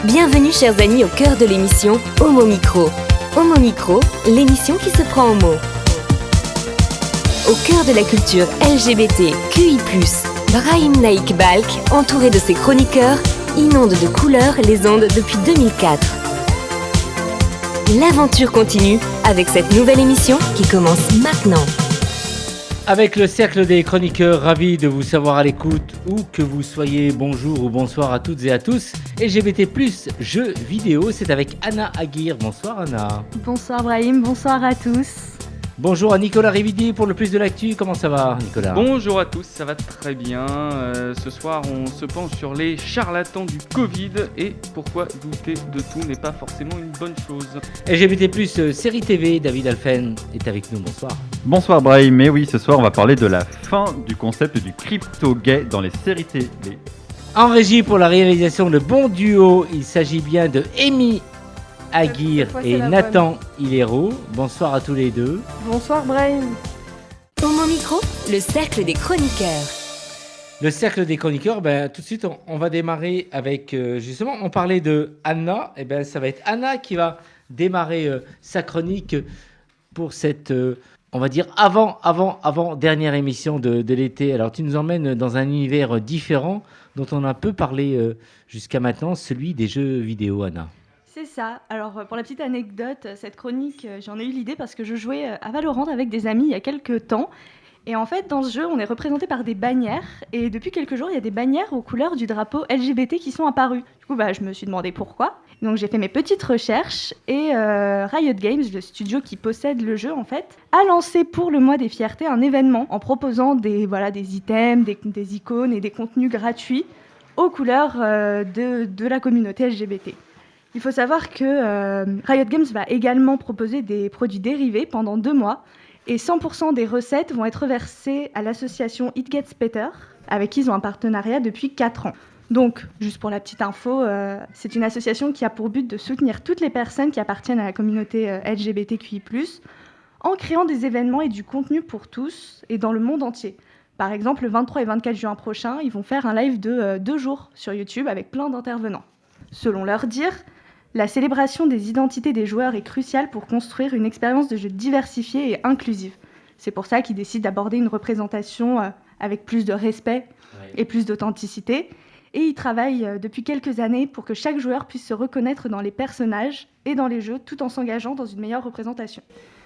Bienvenue chers amis au cœur de l'émission Homo Micro. Homo Micro, l'émission qui se prend en mots. Au cœur de la culture LGBT, QI+, Brahim Naik Balk, entouré de ses chroniqueurs, inonde de couleurs les ondes depuis 2004. L'aventure continue avec cette nouvelle émission qui commence maintenant. Avec le cercle des chroniqueurs, ravi de vous savoir à l'écoute, où que vous soyez, bonjour ou bonsoir à toutes et à tous. LGBT+, jeux vidéo, c'est avec Anna Aguirre. Bonsoir Anna. Bonsoir Brahim, bonsoir à tous. Bonjour à Nicolas Rividier pour le plus de l'actu. Comment ça va Nicolas ? Bonjour à tous, ça va très bien. Ce soir, on se penche sur les charlatans du Covid et pourquoi douter de tout n'est pas forcément une bonne chose. LGBT+, série TV, David Alphen est avec nous. Bonsoir. Bonsoir Brahim, mais oui, ce soir on va parler de la fin du concept du crypto-gay dans les séries TV. En régie pour la réalisation, le bon duo, il s'agit bien de Amy Aguirre et Nathan Hilero. Bonsoir à tous les deux. Bonsoir Brahim. Homo Micro, le cercle des chroniqueurs. Le cercle des chroniqueurs, tout de suite on va démarrer avec, justement, on parlait de Anna, et ça va être Anna qui va démarrer sa chronique pour cette, on va dire, avant dernière émission de l'été. Alors tu nous emmènes dans un univers différent dont on a un peu parlé jusqu'à maintenant, celui des jeux vidéo, Anna. C'est ça. Alors, pour la petite anecdote, cette chronique, j'en ai eu l'idée parce que je jouais à Valorant avec des amis il y a quelques temps. Et en fait, dans ce jeu, on est représenté par des bannières. Et depuis quelques jours, il y a des bannières aux couleurs du drapeau LGBT qui sont apparues. Du coup, je me suis demandé pourquoi. Donc, j'ai fait mes petites recherches. Et Riot Games, le studio qui possède le jeu, en fait, a lancé pour le mois des fiertés un événement en proposant des items, des icônes et des contenus gratuits aux couleurs de la communauté LGBT. Il faut savoir que Riot Games va également proposer des produits dérivés pendant 2 mois et 100% des recettes vont être versées à l'association It Gets Better, avec qui ils ont un partenariat depuis 4 ans. Donc, juste pour la petite info, c'est une association qui a pour but de soutenir toutes les personnes qui appartiennent à la communauté LGBTQI+, en créant des événements et du contenu pour tous et dans le monde entier. Par exemple, le 23 et 24 juin prochain, ils vont faire un live de 2 jours sur YouTube avec plein d'intervenants. Selon leur dire, la célébration des identités des joueurs est cruciale pour construire une expérience de jeu diversifiée et inclusive. C'est pour ça qu'ils décident d'aborder une représentation avec plus de respect et plus d'authenticité. Et ils travaillent depuis quelques années pour que chaque joueur puisse se reconnaître dans les personnages et dans les jeux, tout en s'engageant dans une meilleure représentation.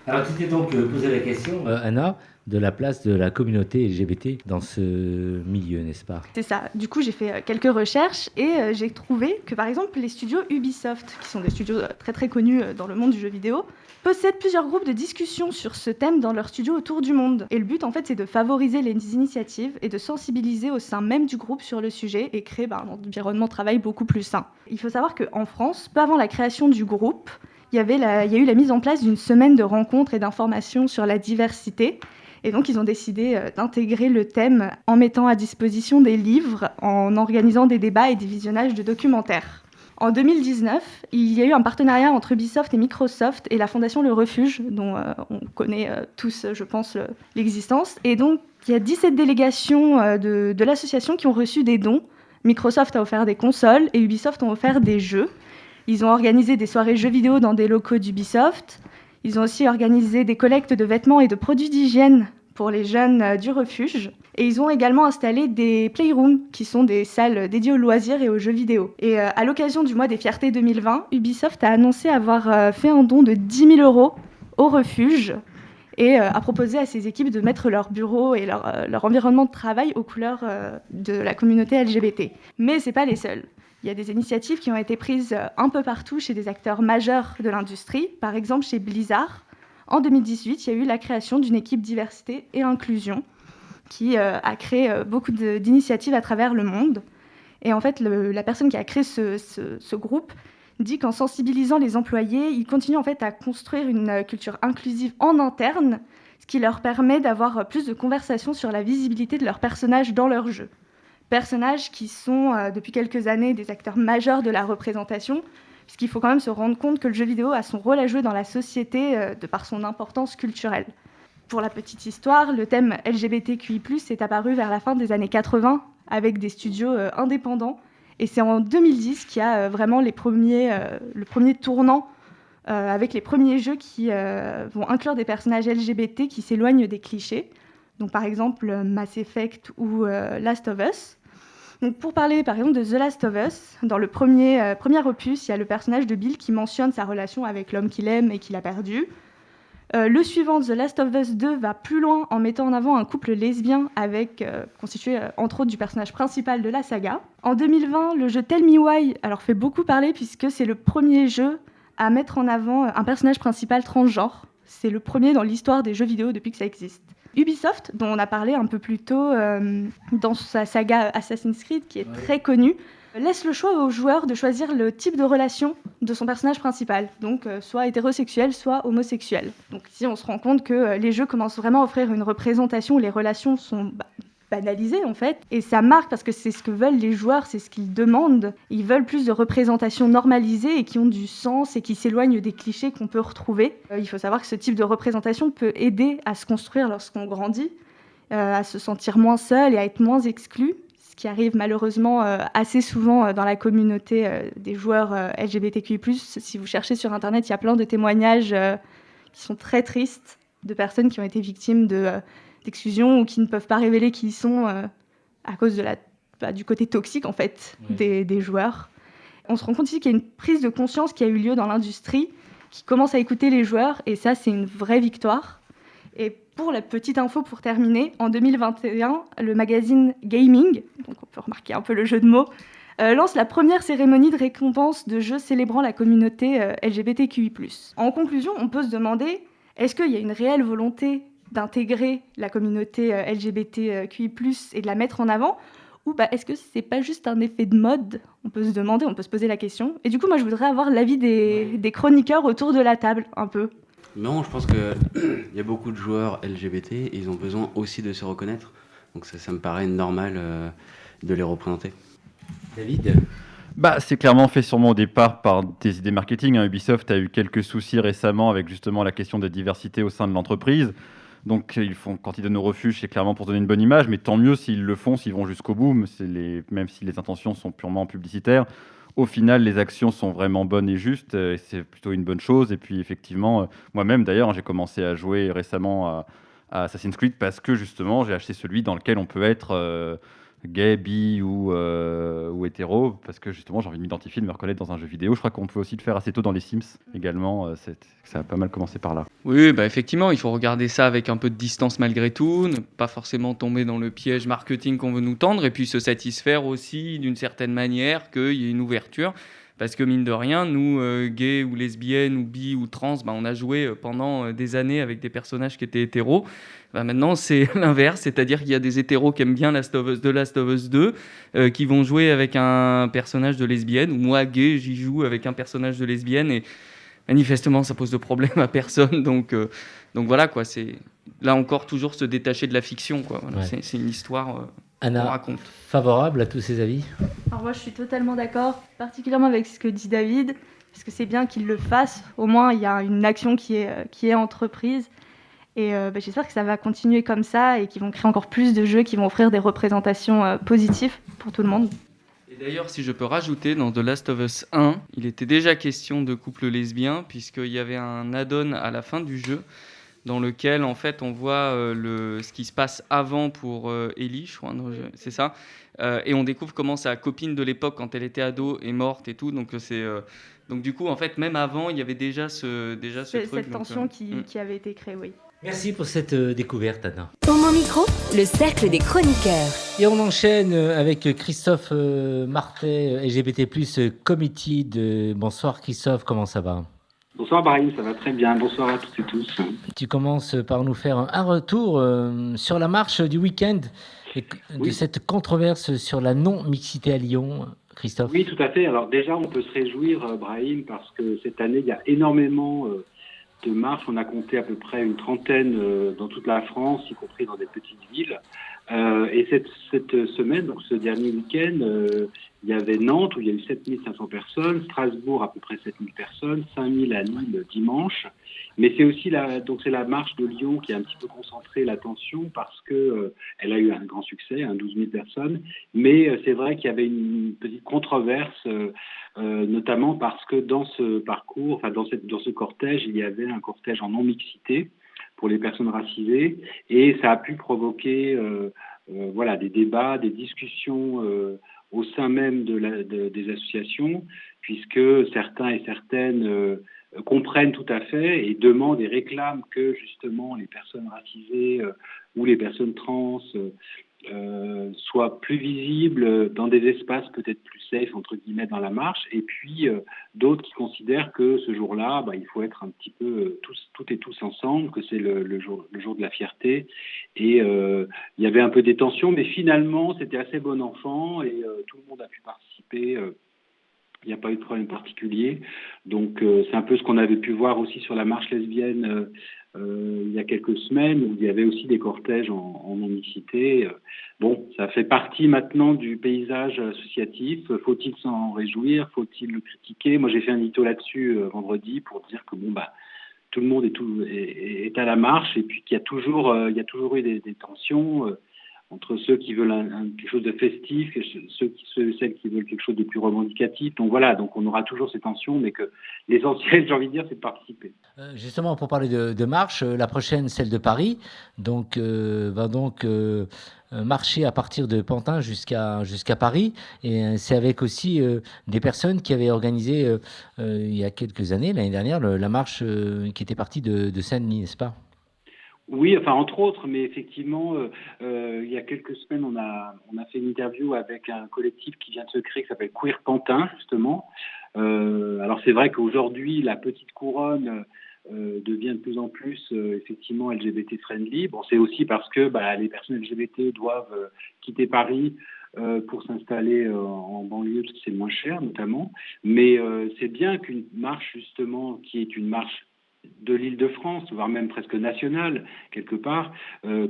Alors tu t'es donc posé la question, Anna, de la place de la communauté LGBT dans ce milieu, n'est-ce pas ? C'est ça. Du coup, j'ai fait quelques recherches et j'ai trouvé que, par exemple, les studios Ubisoft, qui sont des studios très très connus dans le monde du jeu vidéo, possèdent plusieurs groupes de discussion sur ce thème dans leurs studios autour du monde. Et le but, en fait, c'est de favoriser les initiatives et de sensibiliser au sein même du groupe sur le sujet et créer un environnement de travail beaucoup plus sain. Il faut savoir qu'en France, peu avant la création du groupe, il y a eu la mise en place d'une semaine de rencontres et d'informations sur la diversité. Et donc, ils ont décidé d'intégrer le thème en mettant à disposition des livres, en organisant des débats et des visionnages de documentaires. En 2019, il y a eu un partenariat entre Ubisoft et Microsoft et la fondation Le Refuge, dont on connaît tous, je pense, l'existence. Et donc, il y a 17 délégations de l'association qui ont reçu des dons. Microsoft a offert des consoles et Ubisoft ont offert des jeux. Ils ont organisé des soirées jeux vidéo dans des locaux d'Ubisoft. Ils ont aussi organisé des collectes de vêtements et de produits d'hygiène pour les jeunes du refuge. Et ils ont également installé des playrooms, qui sont des salles dédiées aux loisirs et aux jeux vidéo. Et à l'occasion du mois des fiertés 2020, Ubisoft a annoncé avoir fait un don de 10 000 € au refuge et a proposé à ses équipes de mettre leur bureau et leur environnement de travail aux couleurs de la communauté LGBT. Mais ce n'est pas les seuls. Il y a des initiatives qui ont été prises un peu partout chez des acteurs majeurs de l'industrie. Par exemple, chez Blizzard, en 2018, il y a eu la création d'une équipe diversité et inclusion qui a créé beaucoup d'initiatives à travers le monde. Et en fait, la personne qui a créé ce groupe dit qu'en sensibilisant les employés, ils continuent en fait à construire une culture inclusive en interne, ce qui leur permet d'avoir plus de conversations sur la visibilité de leurs personnages dans leur jeu. Personnages qui sont, depuis quelques années, des acteurs majeurs de la représentation, puisqu'il faut quand même se rendre compte que le jeu vidéo a son rôle à jouer dans la société de par son importance culturelle. Pour la petite histoire, le thème LGBTQI+, est apparu vers la fin des années 80 avec des studios indépendants Et c'est en 2010 qu'il y a vraiment le premier tournant avec les premiers jeux qui vont inclure des personnages LGBT qui s'éloignent des clichés. Donc par exemple Mass Effect ou Last of Us. Donc, pour parler par exemple de The Last of Us, dans le premier opus, il y a le personnage de Bill qui mentionne sa relation avec l'homme qu'il aime et qu'il a perdu. Le suivant, The Last of Us 2, va plus loin en mettant en avant un couple lesbien constitué entre autres du personnage principal de la saga. En 2020, le jeu Tell Me Why fait beaucoup parler puisque c'est le premier jeu à mettre en avant un personnage principal transgenre. C'est le premier dans l'histoire des jeux vidéo depuis que ça existe. Ubisoft, dont on a parlé un peu plus tôt dans sa saga Assassin's Creed, qui est très connue, laisse le choix aux joueurs de choisir le type de relation de son personnage principal, donc soit hétérosexuel, soit homosexuel. Donc ici, on se rend compte que les jeux commencent vraiment à offrir une représentation où les relations sont banalisées en fait, et ça marque parce que c'est ce que veulent les joueurs, c'est ce qu'ils demandent. Ils veulent plus de représentations normalisées et qui ont du sens et qui s'éloignent des clichés qu'on peut retrouver. Il faut savoir que ce type de représentation peut aider à se construire lorsqu'on grandit, à se sentir moins seul et à être moins exclu, ce qui arrive malheureusement assez souvent dans la communauté des joueurs LGBTQI+. Si vous cherchez sur Internet, il y a plein de témoignages qui sont très tristes de personnes qui ont été victimes d'exclusion ou qui ne peuvent pas révéler qui ils sont à cause du côté toxique en fait des joueurs. On se rend compte ici qu'il y a une prise de conscience qui a eu lieu dans l'industrie, qui commence à écouter les joueurs, et ça c'est une vraie victoire. Et pour la petite info pour terminer, en 2021, le magazine Gaming, donc on peut remarquer un peu le jeu de mots, lance la première cérémonie de récompense de jeux célébrant la communauté LGBTQI+. En conclusion, on peut se demander, est-ce qu'il y a une réelle volonté d'intégrer la communauté LGBTQI+, et de la mettre en avant, ou est-ce que c'est pas juste un effet de mode? On peut se demander, on peut se poser la question. Et du coup, moi, je voudrais avoir l'avis des chroniqueurs autour de la table, un peu. Non, je pense qu'il y a beaucoup de joueurs LGBT et ils ont besoin aussi de se reconnaître. Donc ça me paraît normal de les représenter. David ? C'est clairement fait sûrement au départ par des idées marketing. Ubisoft a eu quelques soucis récemment avec justement la question de diversité au sein de l'entreprise. Donc ils font, quand ils donnent au refuge, c'est clairement pour donner une bonne image, mais tant mieux s'ils le font, s'ils vont jusqu'au bout, même si les intentions sont purement publicitaires. Au final, les actions sont vraiment bonnes et justes, et c'est plutôt une bonne chose. Et puis effectivement, moi-même d'ailleurs, j'ai commencé à jouer récemment à Assassin's Creed parce que justement, j'ai acheté celui dans lequel on peut être gay, bi ou hétéro, parce que justement j'ai envie de m'identifier, de me reconnaître dans un jeu vidéo. Je crois qu'on peut aussi le faire assez tôt dans les Sims également, ça a pas mal commencé par là. Oui, effectivement, il faut regarder ça avec un peu de distance malgré tout, ne pas forcément tomber dans le piège marketing qu'on veut nous tendre, et puis se satisfaire aussi d'une certaine manière qu'il y ait une ouverture. Parce que mine de rien, nous, gays ou lesbiennes ou bi ou trans, on a joué pendant des années avec des personnages qui étaient hétéros. Maintenant, c'est l'inverse, c'est-à-dire qu'il y a des hétéros qui aiment bien Last of Us 2, qui vont jouer avec un personnage de lesbienne, ou moi, gay, j'y joue avec un personnage de lesbienne, et manifestement, ça pose de problème à personne. Donc voilà, quoi, c'est là encore toujours se détacher de la fiction, quoi. Voilà, ouais. C'est une histoire Anna, qu'on raconte. Favorable à tous ces avis? Alors moi, je suis totalement d'accord, particulièrement avec ce que dit David, parce que c'est bien qu'il le fasse. Au moins, il y a une action qui est entreprise. Et j'espère que ça va continuer comme ça et qu'ils vont créer encore plus de jeux qui vont offrir des représentations positives pour tout le monde. Et d'ailleurs, si je peux rajouter, dans The Last of Us 1, il était déjà question de couple lesbien, puisqu'il y avait un add-on à la fin du jeu, dans lequel en fait on voit ce qui se passe avant pour Ellie, je crois, c'est ça, et on découvre comment sa copine de l'époque, quand elle était ado, est morte et tout, donc donc du coup en fait même avant il y avait déjà ce truc, cette tension qui avait été créée, oui. Merci pour cette découverte, Anna. Homo Micro, le cercle des chroniqueurs. Et on enchaîne avec Christophe Martet, LGBT+, Committed. Bonsoir Christophe, comment ça va? Bonsoir Brahim, ça va très bien. Bonsoir à toutes et tous. Tu commences par nous faire un retour sur la marche du week-end et de cette controverse sur la non-mixité à Lyon, Christophe. Oui, tout à fait. Alors déjà, on peut se réjouir, Brahim, parce que cette année, il y a énormément de marches. On a compté à peu près une trentaine dans toute la France, y compris dans des petites villes. Et cette semaine, donc ce dernier week-end, il y avait Nantes où il y a eu 7500 personnes, Strasbourg à peu près 7000 personnes, 5000 à Lille dimanche. Mais c'est aussi c'est la marche de Lyon qui a un petit peu concentré l'attention parce que elle a eu un grand succès, 12 000 personnes. Mais c'est vrai qu'il y avait une petite controverse, notamment parce que dans ce parcours, enfin dans ce cortège, il y avait un cortège en non-mixité pour les personnes racisées, et ça a pu provoquer voilà, des débats, des discussions au sein même des associations, puisque certains et certaines comprennent tout à fait et demandent et réclament que justement les personnes racisées ou les personnes trans soient plus visibles dans des espaces peut-être plus safe entre guillemets dans la marche, et puis d'autres qui considèrent que ce jour-là, il faut être un petit peu toutes et tous ensemble, que c'est le jour de la fierté, et il y avait un peu des tensions, mais finalement c'était assez bon enfant et tout le monde a pu participer. Il n'y a pas eu de problème particulier. Donc, c'est un peu ce qu'on avait pu voir aussi sur la marche lesbienne il y a quelques semaines, où il y avait aussi des cortèges en non-mixité. Bon, ça fait partie maintenant du paysage associatif. Faut-il s'en réjouir? Faut-il le critiquer? Moi, j'ai fait un édito là-dessus vendredi pour dire que tout le monde est à la marche, et puis qu'il y a toujours eu des tensions. Entre ceux qui veulent quelque chose de festif et celles qui veulent quelque chose de plus revendicatif. Donc voilà, donc on aura toujours ces tensions, mais que l'essentiel, j'ai envie de dire, c'est de participer. Justement, pour parler de marche, la prochaine, celle de Paris, va marcher à partir de Pantin jusqu'à Paris. Et c'est avec aussi des personnes qui avaient organisé il y a quelques années, l'année dernière, la marche qui était partie de Saint-Denis, n'est-ce pas? Oui, enfin entre autres, mais effectivement, il y a quelques semaines, on a fait une interview avec un collectif qui vient de se créer, qui s'appelle Queer Pantin, justement. Alors c'est vrai qu'aujourd'hui, la petite couronne devient de plus en plus effectivement LGBT friendly. Bon, c'est aussi parce que les personnes LGBT doivent quitter Paris pour s'installer en banlieue, parce que c'est moins cher notamment. Mais c'est bien qu'une marche justement, qui est une marche de l'Île-de-France, voire même presque nationale, quelque part,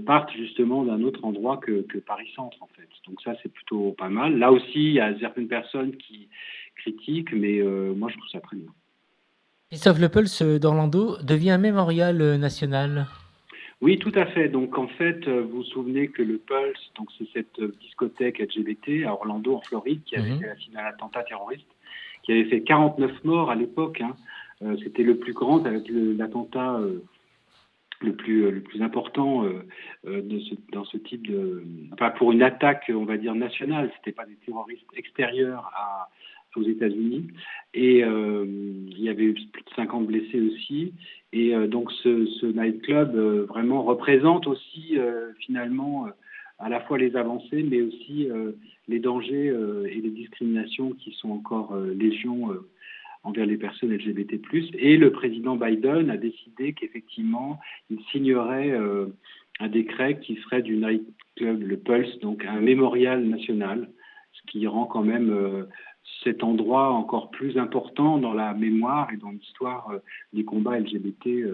partent justement d'un autre endroit que Paris-Centre, en fait. Donc ça, c'est plutôt pas mal. Là aussi, il y a certaines personnes qui critiquent, mais moi, je trouve ça très bien. Christophe Lepulse d'Orlando devient un mémorial national. Oui, tout à fait. Donc, en fait, vous vous souvenez que le Pulse, donc c'est cette discothèque LGBT à Orlando, en Floride, qui avait fait un attentat terroriste, qui avait fait 49 morts à l'époque, hein. C'était le plus grand, avec l'attentat le plus important dans ce type de... Enfin, pour une attaque, on va dire, nationale. C'était pas des terroristes extérieurs aux États-Unis. Et il y avait eu plus de 50 blessés aussi. Et donc, ce nightclub vraiment représente aussi, finalement, à la fois les avancées, mais aussi les dangers et les discriminations qui sont encore légion envers les personnes LGBT+. Et le président Biden a décidé qu'effectivement, il signerait un décret qui ferait du nightclub, le Pulse, donc un mémorial national, ce qui rend quand même cet endroit encore plus important dans la mémoire et dans l'histoire des combats LGBT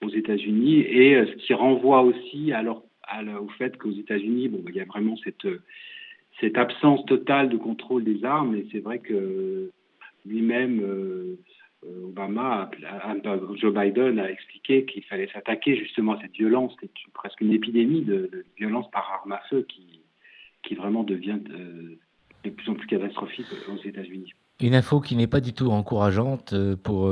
aux États-Unis, et ce qui renvoie aussi au fait qu'aux États-Unis, il y a vraiment cette absence totale de contrôle des armes, et c'est vrai que lui-même, Joe Biden a expliqué qu'il fallait s'attaquer justement à cette violence, qui est presque une épidémie de violence par arme à feu qui vraiment devient de plus en plus catastrophique aux États-Unis. Une info qui n'est pas du tout encourageante pour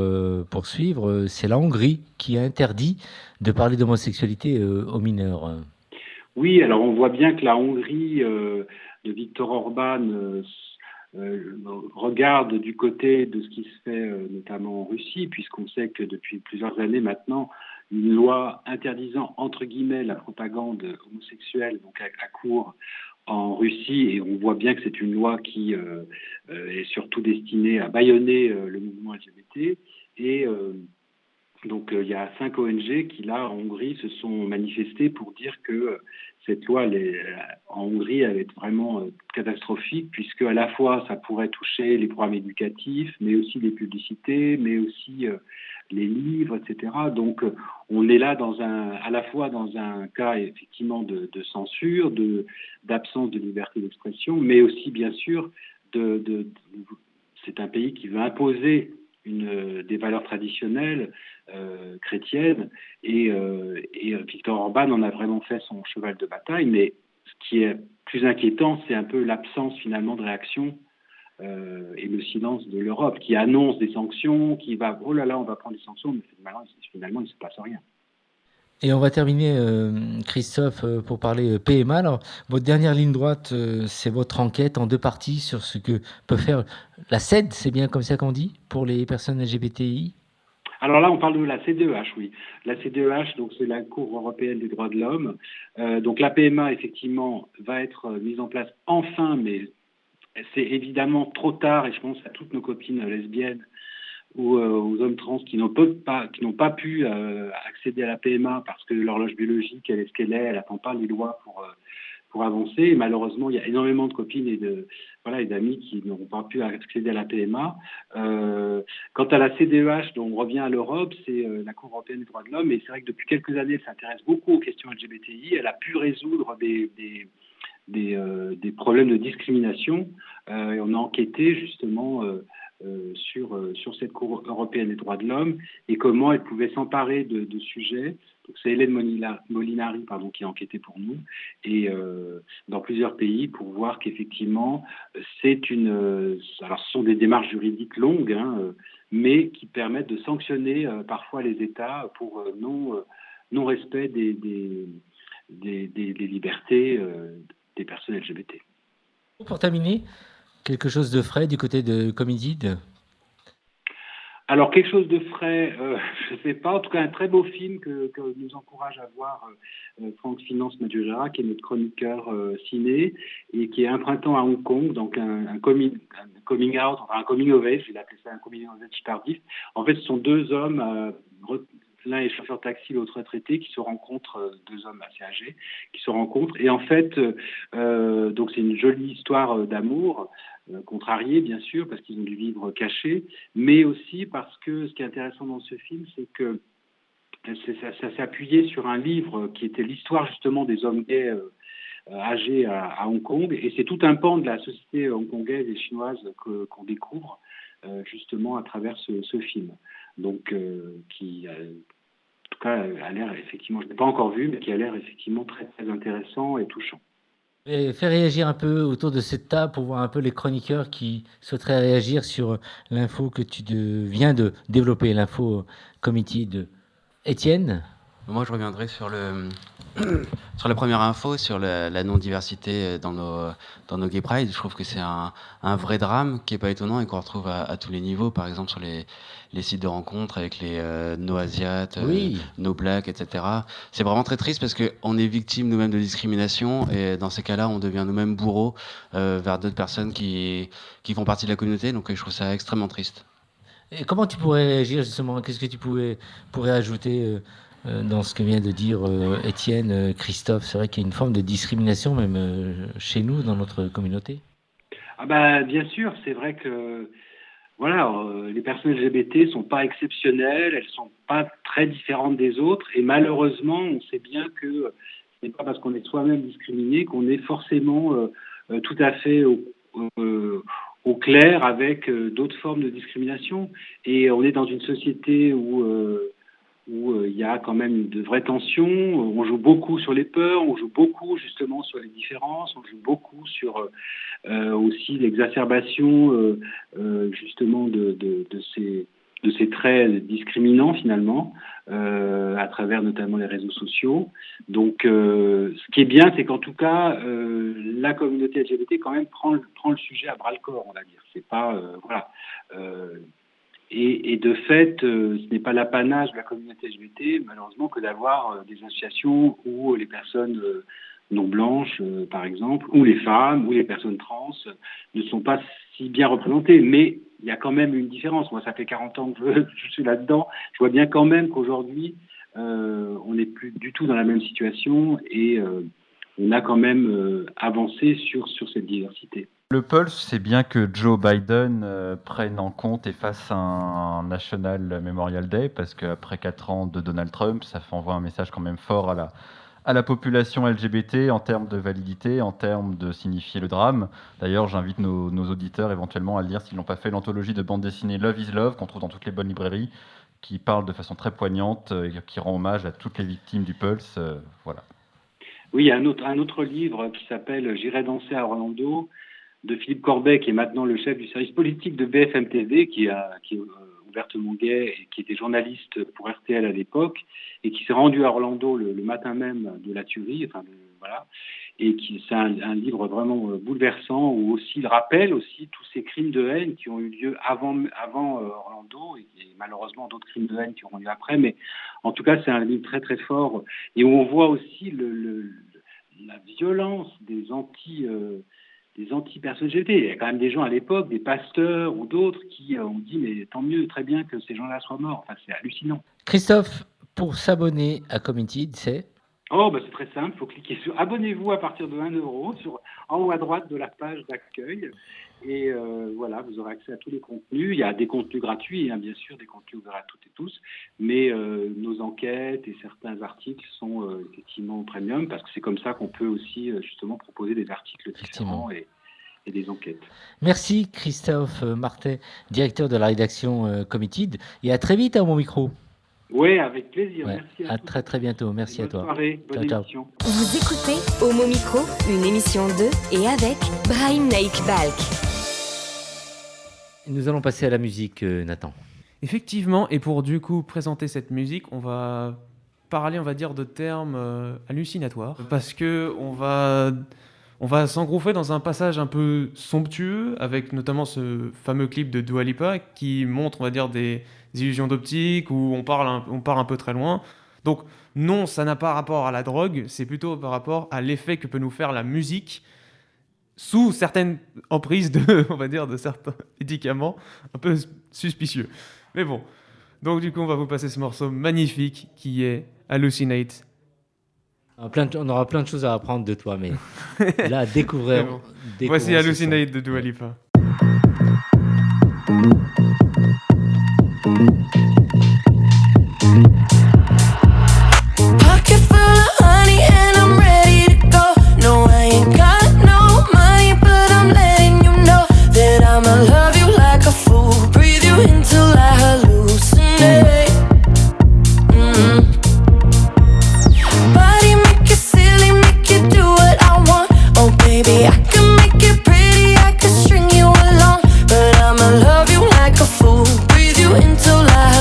poursuivre, c'est la Hongrie qui a interdit de parler d'homosexualité aux mineurs. Oui, alors on voit bien que la Hongrie de Viktor Orban regarde du côté de ce qui se fait notamment en Russie, puisqu'on sait que depuis plusieurs années maintenant, une loi interdisant entre guillemets la propagande homosexuelle donc à court en Russie, et on voit bien que c'est une loi qui est surtout destinée à bâillonner le mouvement LGBT, et Donc il y a 5 ONG qui, là, en Hongrie, se sont manifestées pour dire que cette loi en Hongrie elle est vraiment catastrophique, puisque à la fois ça pourrait toucher les programmes éducatifs, mais aussi les publicités, mais aussi les livres, etc. Donc on est là à la fois dans un cas effectivement de censure, d'absence de liberté d'expression, mais aussi bien sûr c'est un pays qui veut imposer des valeurs traditionnelles chrétiennes et Viktor Orban en a vraiment fait son cheval de bataille, mais ce qui est plus inquiétant, c'est un peu l'absence finalement de réaction et le silence de l'Europe qui annonce des sanctions, qui va oh là là on va prendre des sanctions, mais finalement il ne se passe rien. Et on va terminer, Christophe, pour parler PMA. Alors, votre dernière ligne droite, c'est votre enquête en 2 parties sur ce que peut faire la CED, c'est bien comme ça qu'on dit, pour les personnes LGBTI? Alors là, on parle de la CEDH, oui. La CEDH, donc c'est la Cour européenne des droits de l'homme. Donc la PMA, effectivement, va être mise en place enfin, mais c'est évidemment trop tard, et je pense à toutes nos copines lesbiennes ou aux hommes trans qui n'ont pas pu accéder à la PMA parce que l'horloge biologique, elle est ce qu'elle est, elle n'attend pas les lois pour avancer. Et malheureusement, il y a énormément de copines et d'amis qui n'auront pas pu accéder à la PMA. Quant à la CEDH, dont on revient à l'Europe, c'est la Cour européenne des droits de l'homme. Et c'est vrai que depuis quelques années, elle s'intéresse beaucoup aux questions LGBTI. Elle a pu résoudre des problèmes de discrimination. Et on a enquêté justement sur cette Cour européenne des droits de l'homme et comment elle pouvait s'emparer de sujets. Donc c'est Hélène Molinari qui a enquêté pour nous et dans plusieurs pays pour voir qu'effectivement alors ce sont des démarches juridiques longues, mais qui permettent de sanctionner parfois les États pour non respect des libertés des personnes LGBT. Pour terminer, quelque chose de frais du côté de Comedid? Alors, quelque chose de frais, je ne sais pas. En tout cas, un très beau film que nous encourage à voir Franck Finance Madjugera, qui est notre chroniqueur ciné, et qui est un printemps à Hong Kong, donc un coming out, enfin un coming of age, il a appelé ça un coming of age tardif. En fait, ce sont 2 hommes, l'un est chauffeur de taxi, l'autre retraité, qui se rencontrent, 2 hommes assez âgés, qui se rencontrent. Et en fait, donc c'est une jolie histoire d'amour, contrariée bien sûr, parce qu'ils ont dû vivre cachés, mais aussi parce que ce qui est intéressant dans ce film, c'est que ça s'est appuyé sur un livre qui était l'histoire justement des hommes gays âgés à Hong Kong, et c'est tout un pan de la société hongkongaise et chinoise qu'on découvre justement à travers ce film. Donc qui en tout cas a l'air effectivement, je ne l'ai pas encore vu, mais qui a l'air effectivement très très intéressant et touchant. Et fais réagir un peu autour de cette table pour voir un peu les chroniqueurs qui souhaiteraient réagir sur l'info que tu viens de développer, l'info committee de Étienne. Moi, je reviendrai sur sur la première info, sur la non-diversité dans nos Gay Pride. Je trouve que c'est un vrai drame qui n'est pas étonnant et qu'on retrouve à tous les niveaux, par exemple sur les sites de rencontres avec les No Asiates, No Black, etc. C'est vraiment très triste parce qu'on est victime nous-mêmes de discrimination et dans ces cas-là, on devient nous-mêmes bourreaux vers d'autres personnes qui font partie de la communauté. Donc je trouve ça extrêmement triste. Et comment tu pourrais réagir justement? Qu'est-ce que tu pourrais ajouter dans ce que vient de dire Étienne, Christophe? C'est vrai qu'il y a une forme de discrimination même chez nous, dans notre communauté. Ah bah, bien sûr, c'est vrai que voilà, les personnes LGBT sont pas exceptionnelles, elles sont pas très différentes des autres, et malheureusement, on sait bien que ce n'est pas parce qu'on est soi-même discriminé qu'on est forcément tout à fait au clair avec d'autres formes de discrimination. Et on est dans une société où il y a quand même de vraies tensions. On joue beaucoup sur les peurs, on joue beaucoup justement sur les différences, on joue beaucoup sur aussi l'exacerbation justement de ces traits discriminants finalement, à travers notamment les réseaux sociaux. Donc ce qui est bien, c'est qu'en tout cas la communauté LGBT quand même prend le sujet à bras le corps, on va dire. C'est pas voilà. Et de fait, ce n'est pas l'apanage de la communauté LGBT, malheureusement, que d'avoir des associations où les personnes non blanches, par exemple, ou les femmes, ou les personnes trans, ne sont pas si bien représentées. Mais il y a quand même une différence. Moi, ça fait 40 ans que je suis là-dedans. Je vois bien quand même qu'aujourd'hui, on n'est plus du tout dans la même situation et on a quand même avancé sur cette diversité. Le Pulse, c'est bien que Joe Biden prenne en compte et fasse un National Memorial Day, parce qu'après 4 ans de Donald Trump, ça envoie un message quand même fort à la population LGBT en termes de validité, en termes de signifier le drame. D'ailleurs, j'invite nos auditeurs éventuellement à lire, s'ils n'ont pas fait, l'anthologie de bande dessinée Love is Love, qu'on trouve dans toutes les bonnes librairies, qui parle de façon très poignante et qui rend hommage à toutes les victimes du Pulse. Voilà. Oui, il y a un autre livre qui s'appelle « J'irai danser à Orlando », de Philippe Corbet, qui est maintenant le chef du service politique de BFM TV, qui est ouvertement gay et qui était journaliste pour RTL à l'époque, et qui s'est rendu à Orlando le matin même de la tuerie, voilà, et c'est un livre vraiment bouleversant, où aussi il rappelle aussi tous ces crimes de haine qui ont eu lieu avant Orlando, et malheureusement d'autres crimes de haine qui auront lieu après, mais en tout cas c'est un livre très très fort, et où on voit aussi la violence des anti-personnes LGBT. Il y a quand même des gens à l'époque, des pasteurs ou d'autres, qui ont dit mais tant mieux, très bien que ces gens-là soient morts. Enfin, c'est hallucinant. Christophe, pour s'abonner à Committed, c'est c'est très simple. Il faut cliquer sur abonnez-vous à partir de 1 euro en haut à droite de la page d'accueil. Et voilà, vous aurez accès à tous les contenus. Il y a des contenus gratuits, bien sûr, des contenus ouverts à toutes et tous. Mais nos enquêtes et certains articles sont effectivement premium, parce que c'est comme ça qu'on peut aussi justement proposer des articles différents et des enquêtes. Merci Christophe Martet, directeur de la rédaction Committed. Et à très vite à mon micro. Oui, avec plaisir. Ouais. Merci à tous. Très très bientôt. Merci Bonne à toi. Soirée, bonne Ciao, émission. Vous écoutez Homo Micro, une émission de et avec Brahim Naik Balk. Nous allons passer à la musique, Nathan. Effectivement, et pour du coup présenter cette musique, on va parler, on va dire, de termes hallucinatoires, parce que on va s'engouffrer dans un passage un peu somptueux, avec notamment ce fameux clip de Dua Lipa qui montre, on va dire, des illusions d'optique, où on part un peu très loin. Donc non, ça n'a pas rapport à la drogue, c'est plutôt par rapport à l'effet que peut nous faire la musique sous certaines emprises on va dire, de certains médicaments un peu suspicieux. Mais bon, donc du coup, on va vous passer ce morceau magnifique qui est Hallucinate. On aura plein de choses à apprendre de toi, mais là, découvrons. Voici Hallucinate de Dua Lipa. Pocket full of honey and I'm ready to go. No, I ain't got no money, but I'm letting you know that I'ma love you like a fool. Breathe you in till I hallucinate. Body make it silly, make you do what I want. Oh baby, I can make it pretty, I can string you along, but I'ma love you like a fool. Breathe you in till I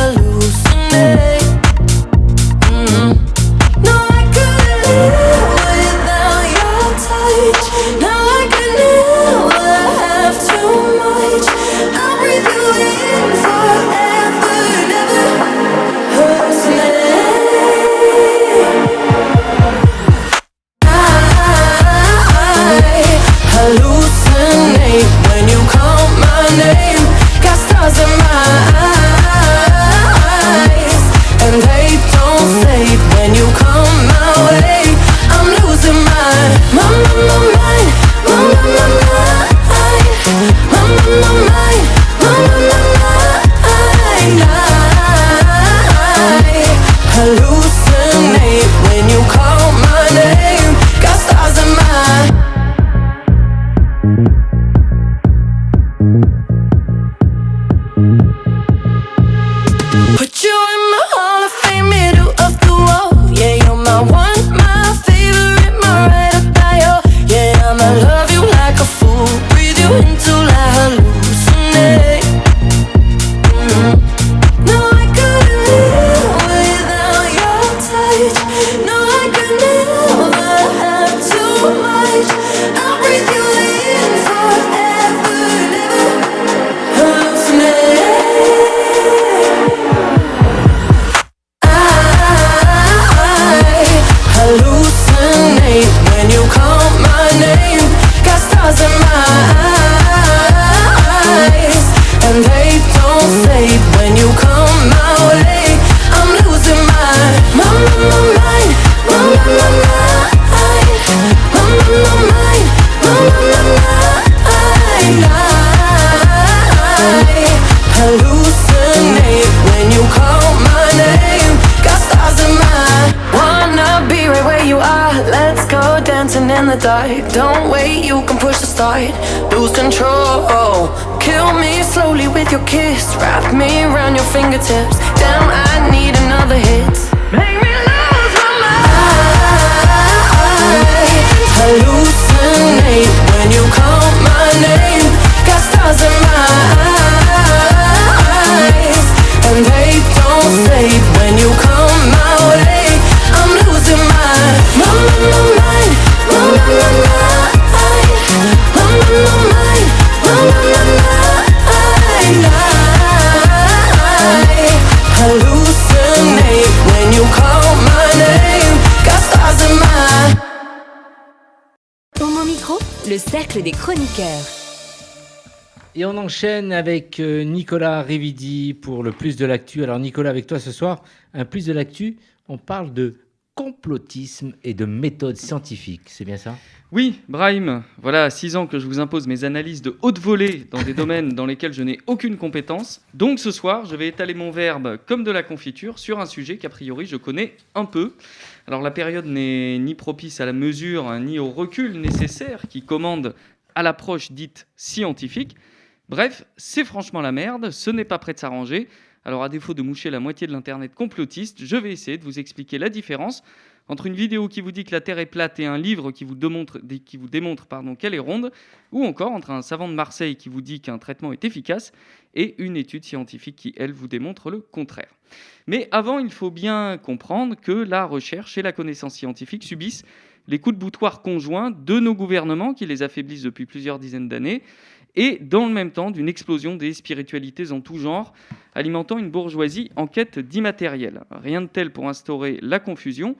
dancing in the dark. Don't wait, you can push the start. Lose control. Kill me slowly with your kiss. Wrap me around your fingertips. Damn, I need another hit. Make me lose my mind. Hallucinate when you call my name. Got stars in my eyes, and they don't fade when you come my way. I'm losing my mind. Hallucinate when you call my name. Got stars in my. Homo Micro, le cercle des chroniqueurs. Et on enchaîne avec Nicolas Rividi pour le plus de l'actu. Alors Nicolas, avec toi ce soir, un plus de l'actu, on parle de complotisme et de méthode scientifique, c'est bien ça ? Oui, Brahim, voilà 6 ans que je vous impose mes analyses de haute volée dans des domaines dans lesquels je n'ai aucune compétence. Donc ce soir, je vais étaler mon verbe comme de la confiture sur un sujet qu'a priori je connais un peu. Alors la période n'est ni propice à la mesure ni au recul nécessaire qui commande à l'approche dite scientifique. Bref, c'est franchement la merde, ce n'est pas prêt de s'arranger. Alors à défaut de moucher la moitié de l'internet complotiste, je vais essayer de vous expliquer la différence entre une vidéo qui vous dit que la Terre est plate et un livre qui vous démontre qu'elle est ronde, ou encore entre un savant de Marseille qui vous dit qu'un traitement est efficace et une étude scientifique qui, elle, vous démontre le contraire. Mais avant, il faut bien comprendre que la recherche et la connaissance scientifique subissent les coups de boutoir conjoints de nos gouvernements qui les affaiblissent depuis plusieurs dizaines d'années, et dans le même temps d'une explosion des spiritualités en tout genre, alimentant une bourgeoisie en quête d'immatériel. Rien de tel pour instaurer la confusion.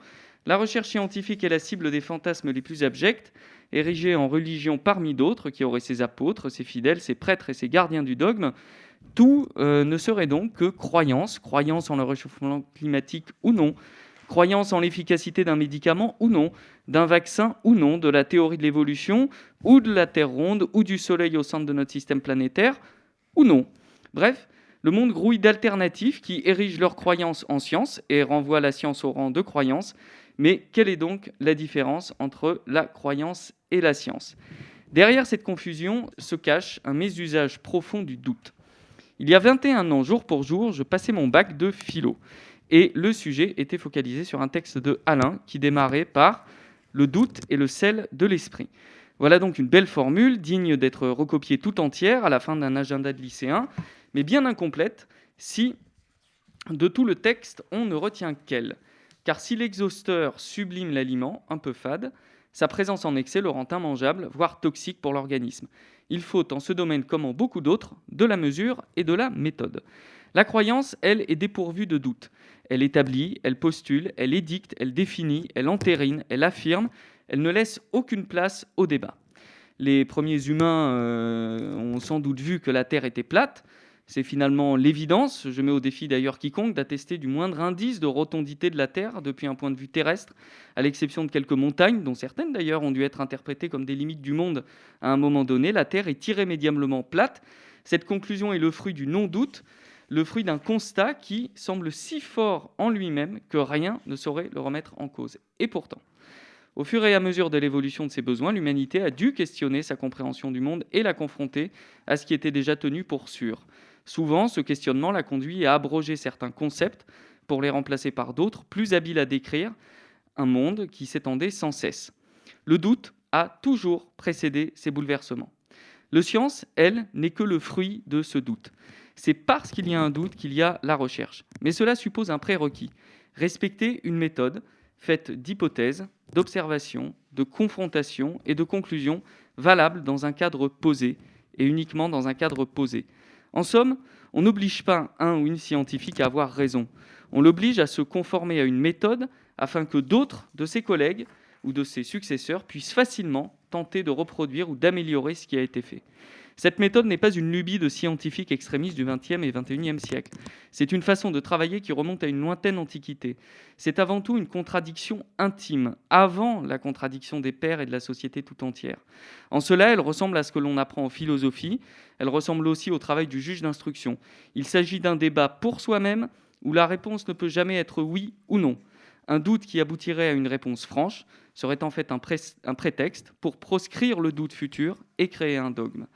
La recherche scientifique est la cible des fantasmes les plus abjects, érigée en religion parmi d'autres, qui auraient ses apôtres, ses fidèles, ses prêtres et ses gardiens du dogme. Tout ne serait donc que croyance en le réchauffement climatique ou non, croyance en l'efficacité d'un médicament ou non, d'un vaccin ou non, de la théorie de l'évolution ou de la Terre ronde ou du Soleil au centre de notre système planétaire ou non. Bref, le monde grouille d'alternatifs qui érigent leurs croyances en science et renvoient la science au rang de croyance. Mais quelle est donc la différence entre la croyance et la science ? Derrière cette confusion se cache un mésusage profond du doute. Il y a 21 ans, jour pour jour, je passais mon bac de philo. Et le sujet était focalisé sur un texte de Alain qui démarrait par « Le doute est le sel de l'esprit ». Voilà donc une belle formule, digne d'être recopiée tout entière à la fin d'un agenda de lycéen, mais bien incomplète si de tout le texte on ne retient qu'elle. Car si l'exhausteur sublime l'aliment, un peu fade, sa présence en excès le rend immangeable, voire toxique pour l'organisme. Il faut, en ce domaine comme en beaucoup d'autres, de la mesure et de la méthode. La croyance, elle, est dépourvue de doute. Elle établit, elle postule, elle édicte, elle définit, elle entérine, elle affirme, elle ne laisse aucune place au débat. Les premiers humains ont sans doute vu que la Terre était plate. C'est finalement l'évidence, je mets au défi d'ailleurs quiconque, d'attester du moindre indice de rotondité de la Terre depuis un point de vue terrestre, à l'exception de quelques montagnes, dont certaines d'ailleurs ont dû être interprétées comme des limites du monde à un moment donné. La Terre est irrémédiablement plate. Cette conclusion est le fruit du non-doute, le fruit d'un constat qui semble si fort en lui-même que rien ne saurait le remettre en cause. Et pourtant, au fur et à mesure de l'évolution de ses besoins, l'humanité a dû questionner sa compréhension du monde et la confronter à ce qui était déjà tenu pour sûr. Souvent, ce questionnement l'a conduit à abroger certains concepts pour les remplacer par d'autres, plus habiles à décrire un monde qui s'étendait sans cesse. Le doute a toujours précédé ces bouleversements. La science, elle, n'est que le fruit de ce doute. C'est parce qu'il y a un doute qu'il y a la recherche. Mais cela suppose un prérequis. Respecter une méthode faite d'hypothèses, d'observations, de confrontations et de conclusions valables dans un cadre posé et uniquement dans un cadre posé. En somme, on n'oblige pas un ou une scientifique à avoir raison. On l'oblige à se conformer à une méthode afin que d'autres de ses collègues ou de ses successeurs puissent facilement tenter de reproduire ou d'améliorer ce qui a été fait. Cette méthode n'est pas une lubie de scientifiques extrémistes du XXe et XXIe siècle. C'est une façon de travailler qui remonte à une lointaine antiquité. C'est avant tout une contradiction intime, avant la contradiction des pairs et de la société tout entière. En cela, elle ressemble à ce que l'on apprend en philosophie, elle ressemble aussi au travail du juge d'instruction. Il s'agit d'un débat pour soi-même où la réponse ne peut jamais être oui ou non. Un doute qui aboutirait à une réponse franche serait en fait un prétexte pour proscrire le doute futur et créer un dogme.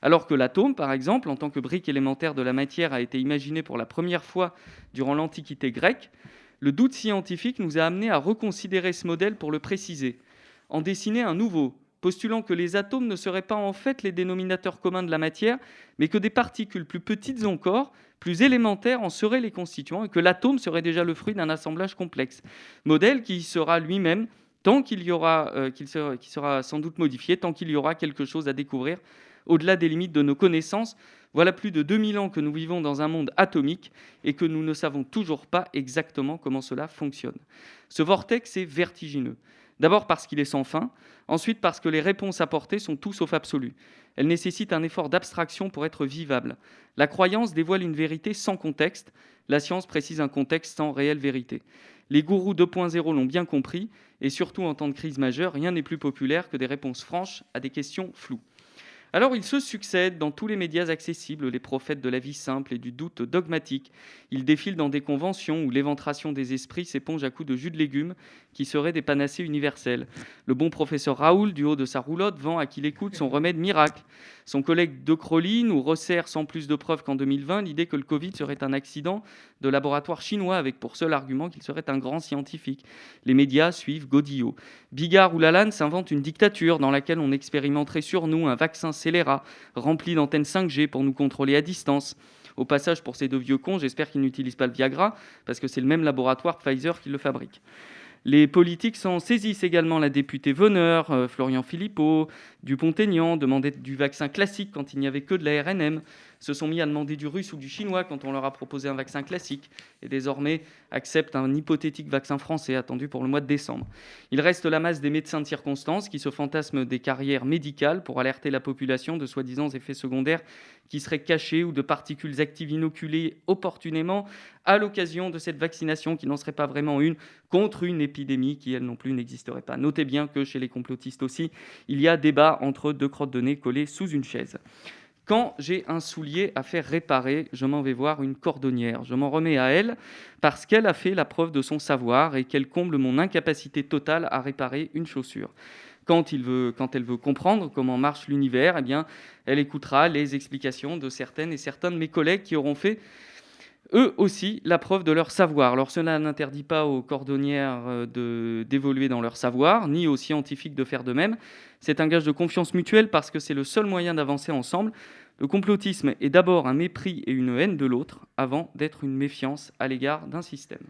Alors que l'atome, par exemple, en tant que brique élémentaire de la matière, a été imaginé pour la première fois durant l'Antiquité grecque, le doute scientifique nous a amené à reconsidérer ce modèle pour le préciser, en dessiner un nouveau, postulant que les atomes ne seraient pas en fait les dénominateurs communs de la matière, mais que des particules plus petites encore, plus élémentaires, en seraient les constituants, et que l'atome serait déjà le fruit d'un assemblage complexe. Modèle qui sera lui-même, qui sera sans doute modifié, tant qu'il y aura quelque chose à découvrir au-delà des limites de nos connaissances. Voilà plus de 2000 ans que nous vivons dans un monde atomique et que nous ne savons toujours pas exactement comment cela fonctionne. Ce vortex est vertigineux. D'abord parce qu'il est sans fin, ensuite parce que les réponses apportées sont tout sauf absolues. Elles nécessitent un effort d'abstraction pour être vivables. La croyance dévoile une vérité sans contexte, la science précise un contexte sans réelle vérité. Les gourous 2.0 l'ont bien compris, et surtout en temps de crise majeure, rien n'est plus populaire que des réponses franches à des questions floues. Alors ils se succèdent dans tous les médias accessibles, les prophètes de la vie simple et du doute dogmatique. Ils défilent dans des conventions où l'éventration des esprits s'éponge à coups de jus de légumes qui seraient des panacées universelles. Le bon professeur Raoul, du haut de sa roulotte, vend à qui l'écoute son remède miracle. Son collègue De Crolly nous resserre sans plus de preuves qu'en 2020 l'idée que le Covid serait un accident de laboratoire chinois avec pour seul argument qu'il serait un grand scientifique. Les médias suivent Godillot. Bigard ou Lalanne s'inventent une dictature dans laquelle on expérimenterait sur nous un vaccin scélérat rempli d'antennes 5G pour nous contrôler à distance. Au passage, pour ces deux vieux cons, j'espère qu'ils n'utilisent pas le Viagra parce que c'est le même laboratoire Pfizer qui le fabrique. Les politiques s'en saisissent également. La députée Veneur, Florian Philippot, Dupont-Aignan demandaient du vaccin classique quand il n'y avait que de la RNM, se sont mis à demander du russe ou du chinois quand on leur a proposé un vaccin classique, et désormais acceptent un hypothétique vaccin français attendu pour le mois de décembre. Il reste la masse des médecins de circonstance qui se fantasment des carrières médicales pour alerter la population de soi-disant effets secondaires qui seraient cachés ou de particules actives inoculées opportunément à l'occasion de cette vaccination qui n'en serait pas vraiment une contre une épidémie qui, elle non plus, n'existerait pas. Notez bien que chez les complotistes aussi, il y a débat entre deux crottes de nez collées sous une chaise. Quand j'ai un soulier à faire réparer, je m'en vais voir une cordonnière. Je m'en remets à elle parce qu'elle a fait la preuve de son savoir et qu'elle comble mon incapacité totale à réparer une chaussure. Quand elle veut comprendre comment marche l'univers, eh bien, elle écoutera les explications de certaines et certains de mes collègues qui auront fait eux aussi la preuve de leur savoir. Alors cela n'interdit pas aux cordonnières d'évoluer dans leur savoir, ni aux scientifiques de faire de même. C'est un gage de confiance mutuelle parce que c'est le seul moyen d'avancer ensemble. Le complotisme est d'abord un mépris et une haine de l'autre, avant d'être une méfiance à l'égard d'un système.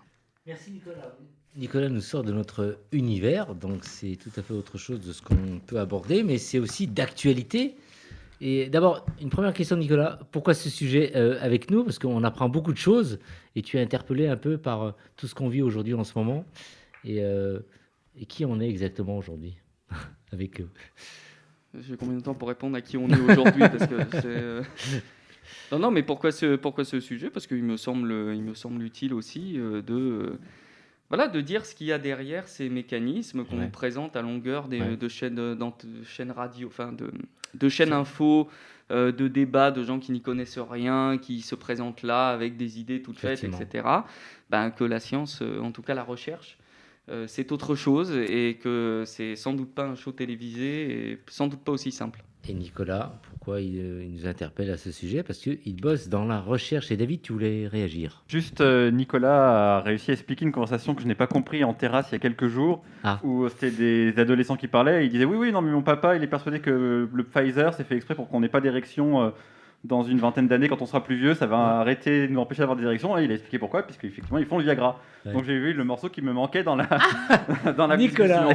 Merci Nicolas. Nicolas nous sort de notre univers, donc c'est tout à fait autre chose de ce qu'on peut aborder, mais c'est aussi d'actualité. Et d'abord, une première question, Nicolas. Pourquoi ce sujet avec nous? Parce qu'on apprend beaucoup de choses et tu es interpellé un peu par tout ce qu'on vit aujourd'hui en ce moment. Et qui on est exactement aujourd'hui avec eux? J'ai combien de temps pour répondre à qui on est aujourd'hui parce que c'est... Non, mais pourquoi ce sujet? Parce qu'il me semble utile aussi de dire ce qu'il y a derrière ces mécanismes qu'on nous présente à longueur de chaînes radio, enfin de chaînes info, de débats de gens qui n'y connaissent rien, qui se présentent là avec des idées toutes faites, etc. Que la science, en tout cas la recherche, c'est autre chose et que c'est sans doute pas un show télévisé et sans doute pas aussi simple. Et Nicolas, pourquoi il nous interpelle à ce sujet? Parce qu'il bosse dans la recherche. Et David, tu voulais réagir? Juste, Nicolas a réussi à expliquer une conversation que je n'ai pas compris en terrasse il y a quelques jours, où c'était des adolescents qui parlaient. Et ils disaient oui, non, mais mon papa, il est persuadé que le Pfizer, c'est fait exprès pour qu'on n'ait pas d'érection dans une vingtaine d'années. Quand on sera plus vieux, ça va arrêter de nous empêcher d'avoir des érections. Et il a expliqué pourquoi, puisqu'effectivement, ils font le Viagra. Ouais. Donc j'ai vu le morceau qui me manquait dans la Nicolas.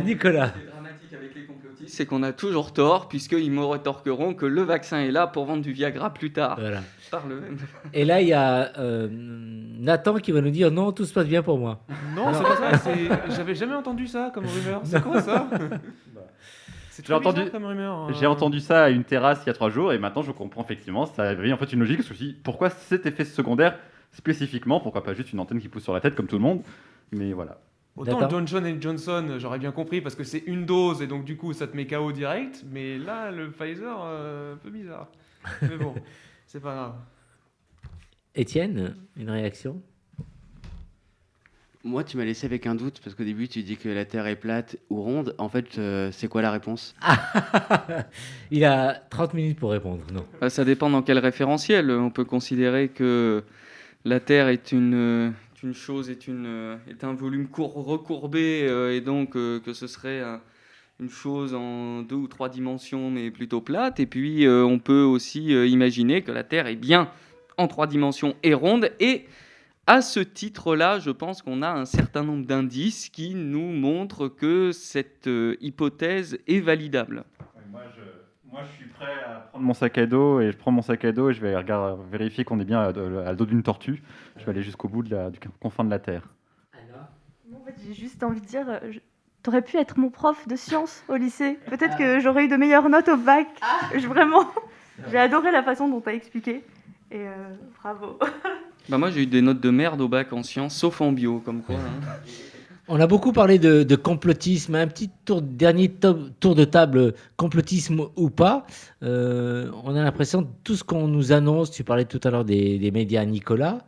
Avec les complotistes, c'est qu'on a toujours tort, puisqu'ils me rétorqueront que le vaccin est là pour vendre du Viagra plus tard. Voilà. Par le même. Et là, il y a Nathan qui va nous dire non, tout se passe bien pour moi. Non, c'est pas ça. J'avais jamais entendu ça comme rumeur. C'est quoi ça? J'ai entendu ça à une terrasse il y a 3 jours et maintenant je comprends effectivement. Ça avait en fait une logique. Pourquoi cet effet secondaire spécifiquement? Pourquoi pas juste une antenne qui pousse sur la tête comme tout le monde? Mais voilà. Autant le Johnson & Johnson, j'aurais bien compris parce que c'est une dose et donc du coup ça te met KO direct, mais là le Pfizer, un peu bizarre. Mais bon, c'est pas grave. Étienne, une réaction? Moi, tu m'as laissé avec un doute parce qu'au début, tu dis que la Terre est plate ou ronde. En fait, c'est quoi la réponse? Il a 30 minutes pour répondre. Non. Ça dépend dans quel référentiel. On peut considérer que la Terre est une chose, est un volume recourbé, et donc que ce serait une chose en 2 ou 3 dimensions, mais plutôt plate. Et puis, on peut aussi imaginer que la Terre est bien en 3 dimensions et ronde. Et à ce titre-là, je pense qu'on a un certain nombre d'indices qui nous montrent que cette hypothèse est validable. Moi, je suis prêt à prendre mon sac à dos et je prends mon sac à dos et je vais vérifier qu'on est bien à le dos d'une tortue. Je vais aller jusqu'au bout du confin de la Terre. Moi, en fait, j'ai juste envie de dire, t'aurais pu être mon prof de sciences au lycée. Peut-être que j'aurais eu de meilleures notes au bac. Vraiment, j'ai adoré la façon dont t'as expliqué. Et bravo. Bah moi, j'ai eu des notes de merde au bac en sciences, sauf en bio, comme quoi. Hein. On a beaucoup parlé de complotisme. Un petit dernier tour de table, complotisme ou pas. On a l'impression que tout ce qu'on nous annonce, tu parlais tout à l'heure des médias, Nicolas,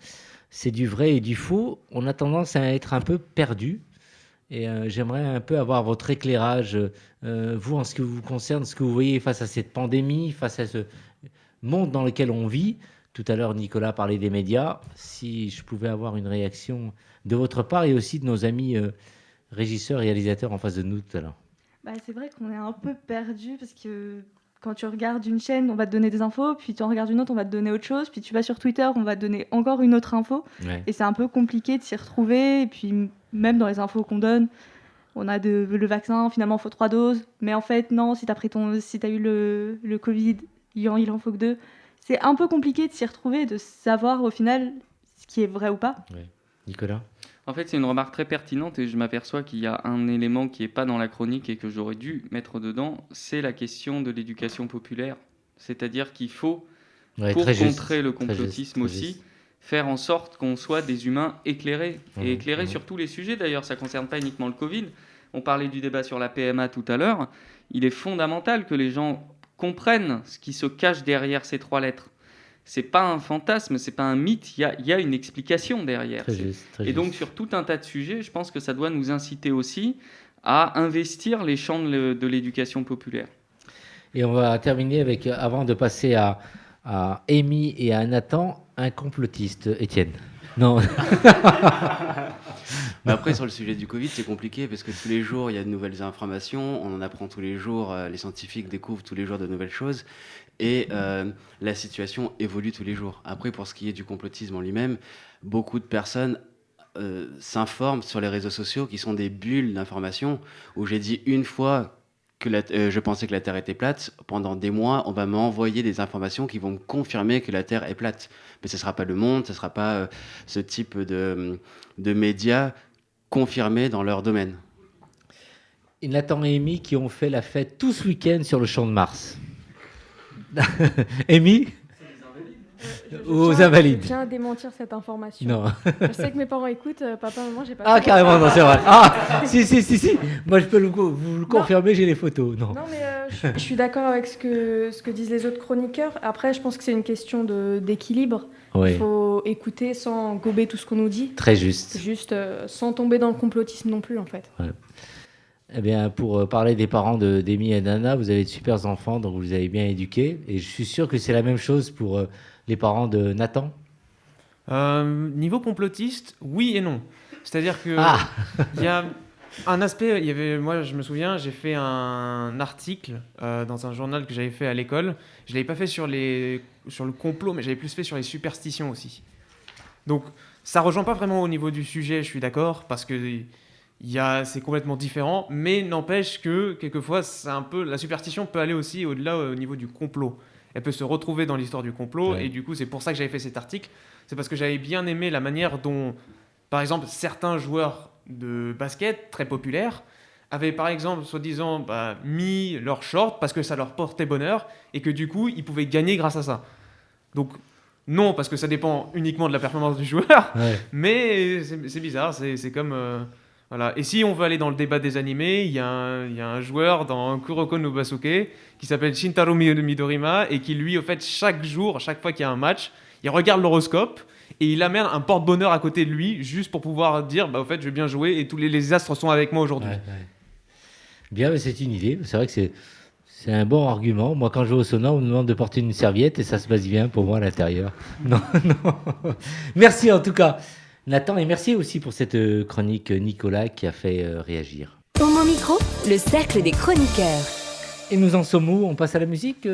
c'est du vrai et du faux. On a tendance à être un peu perdu. Et j'aimerais un peu avoir votre éclairage, vous, en ce qui vous concerne, ce que vous voyez face à cette pandémie, face à ce monde dans lequel on vit. Tout à l'heure, Nicolas parlait des médias. Si je pouvais avoir une réaction de votre part et aussi de nos amis régisseurs, réalisateurs en face de nous tout à l'heure. C'est vrai qu'on est un peu perdu parce que quand tu regardes une chaîne, on va te donner des infos, puis tu en regardes une autre, on va te donner autre chose, puis tu vas sur Twitter, on va te donner encore une autre info. Ouais. Et c'est un peu compliqué de s'y retrouver. Et puis même dans les infos qu'on donne, on a le vaccin, finalement, il faut 3 doses. Mais en fait, non, si tu as eu le Covid, il en faut que 2. C'est un peu compliqué de s'y retrouver, de savoir au final ce qui est vrai ou pas. Ouais. Nicolas ? En fait, c'est une remarque très pertinente et je m'aperçois qu'il y a un élément qui n'est pas dans la chronique et que j'aurais dû mettre dedans, c'est la question de l'éducation populaire. C'est-à-dire qu'il faut, pour contrer le complotisme aussi, faire en sorte qu'on soit des humains éclairés. Et éclairés sur tous les sujets, d'ailleurs, ça ne concerne pas uniquement le Covid. On parlait du débat sur la PMA tout à l'heure. Il est fondamental que les gens comprennent ce qui se cache derrière ces 3 lettres. C'est pas un fantasme, c'est pas un mythe, il y a une explication derrière. Très juste. Et donc sur tout un tas de sujets, je pense que ça doit nous inciter aussi à investir les champs de l'éducation populaire. Et on va terminer avec, avant de passer à Amy et à Nathan, un complotiste, Étienne. Non. Après, sur le sujet du Covid, c'est compliqué parce que tous les jours, il y a de nouvelles informations, on en apprend tous les jours, les scientifiques découvrent tous les jours de nouvelles choses et la situation évolue tous les jours. Après, pour ce qui est du complotisme en lui-même, beaucoup de personnes s'informent sur les réseaux sociaux qui sont des bulles d'information où j'ai dit une fois que je pensais que la Terre était plate. Pendant des mois, on va m'envoyer des informations qui vont me confirmer que la Terre est plate. Mais ce ne sera pas Le Monde, ce ne sera pas ce type de médias confirmés dans leur domaine. Et Nathan et Amy qui ont fait la fête tout ce week-end sur le champ de Mars. Amy ? Aux Invalides. Je tiens à démentir cette information. Non. Je sais que mes parents écoutent, papa, maman, j'ai pas. Ah, carrément, non, c'est vrai. Ah, si. Moi, je peux vous le confirmer, j'ai les photos. Non, mais je suis d'accord avec ce que disent les autres chroniqueurs. Après, je pense que c'est une question d'équilibre. Oui. Il faut écouter sans gober tout ce qu'on nous dit. Très juste. Juste sans tomber dans le complotisme non plus, en fait. Ouais. Eh bien, pour parler des parents d'Amy et d'Anna, vous avez de super enfants, donc vous les avez bien éduqués. Et je suis sûr que c'est la même chose pour les parents de Nathan. Niveau complotiste, oui et non. C'est-à-dire que il y a un aspect. Moi, je me souviens, j'ai fait un article dans un journal que j'avais fait à l'école. Je l'avais pas fait sur le complot, mais j'avais plus fait sur les superstitions aussi. Donc, ça rejoint pas vraiment au niveau du sujet. Je suis d'accord parce que c'est complètement différent, mais n'empêche que quelquefois, la superstition peut aller aussi au-delà au niveau du complot. Elle peut se retrouver dans l'histoire du complot, et du coup, c'est pour ça que j'avais fait cet article. C'est parce que j'avais bien aimé la manière dont, par exemple, certains joueurs de basket très populaires avaient, par exemple, soi-disant, mis leur short parce que ça leur portait bonheur, et que du coup, ils pouvaient gagner grâce à ça. Donc, non, parce que ça dépend uniquement de la performance du joueur, mais c'est bizarre, c'est comme... Voilà. Et si on veut aller dans le débat des animés, il y a un joueur dans Kuroko no Basuke qui s'appelle Shintaro Midorima et qui, lui, au fait, chaque fois qu'il y a un match, Il regarde l'horoscope et il amène un porte-bonheur à côté de lui juste pour pouvoir dire au fait je vais bien jouer et tous les astres sont avec moi aujourd'hui. Ouais. Bien, mais c'est une idée. C'est vrai que c'est un bon argument. Moi, quand je vais au sauna, on me demande de porter une serviette et ça se passe bien pour moi à l'intérieur. Non. Merci en tout cas, Nathan, et merci aussi pour cette chronique, Nicolas, qui a fait réagir. Homo Micro, le cercle des chroniqueurs. Et nous en sommes où ? On passe à la musique,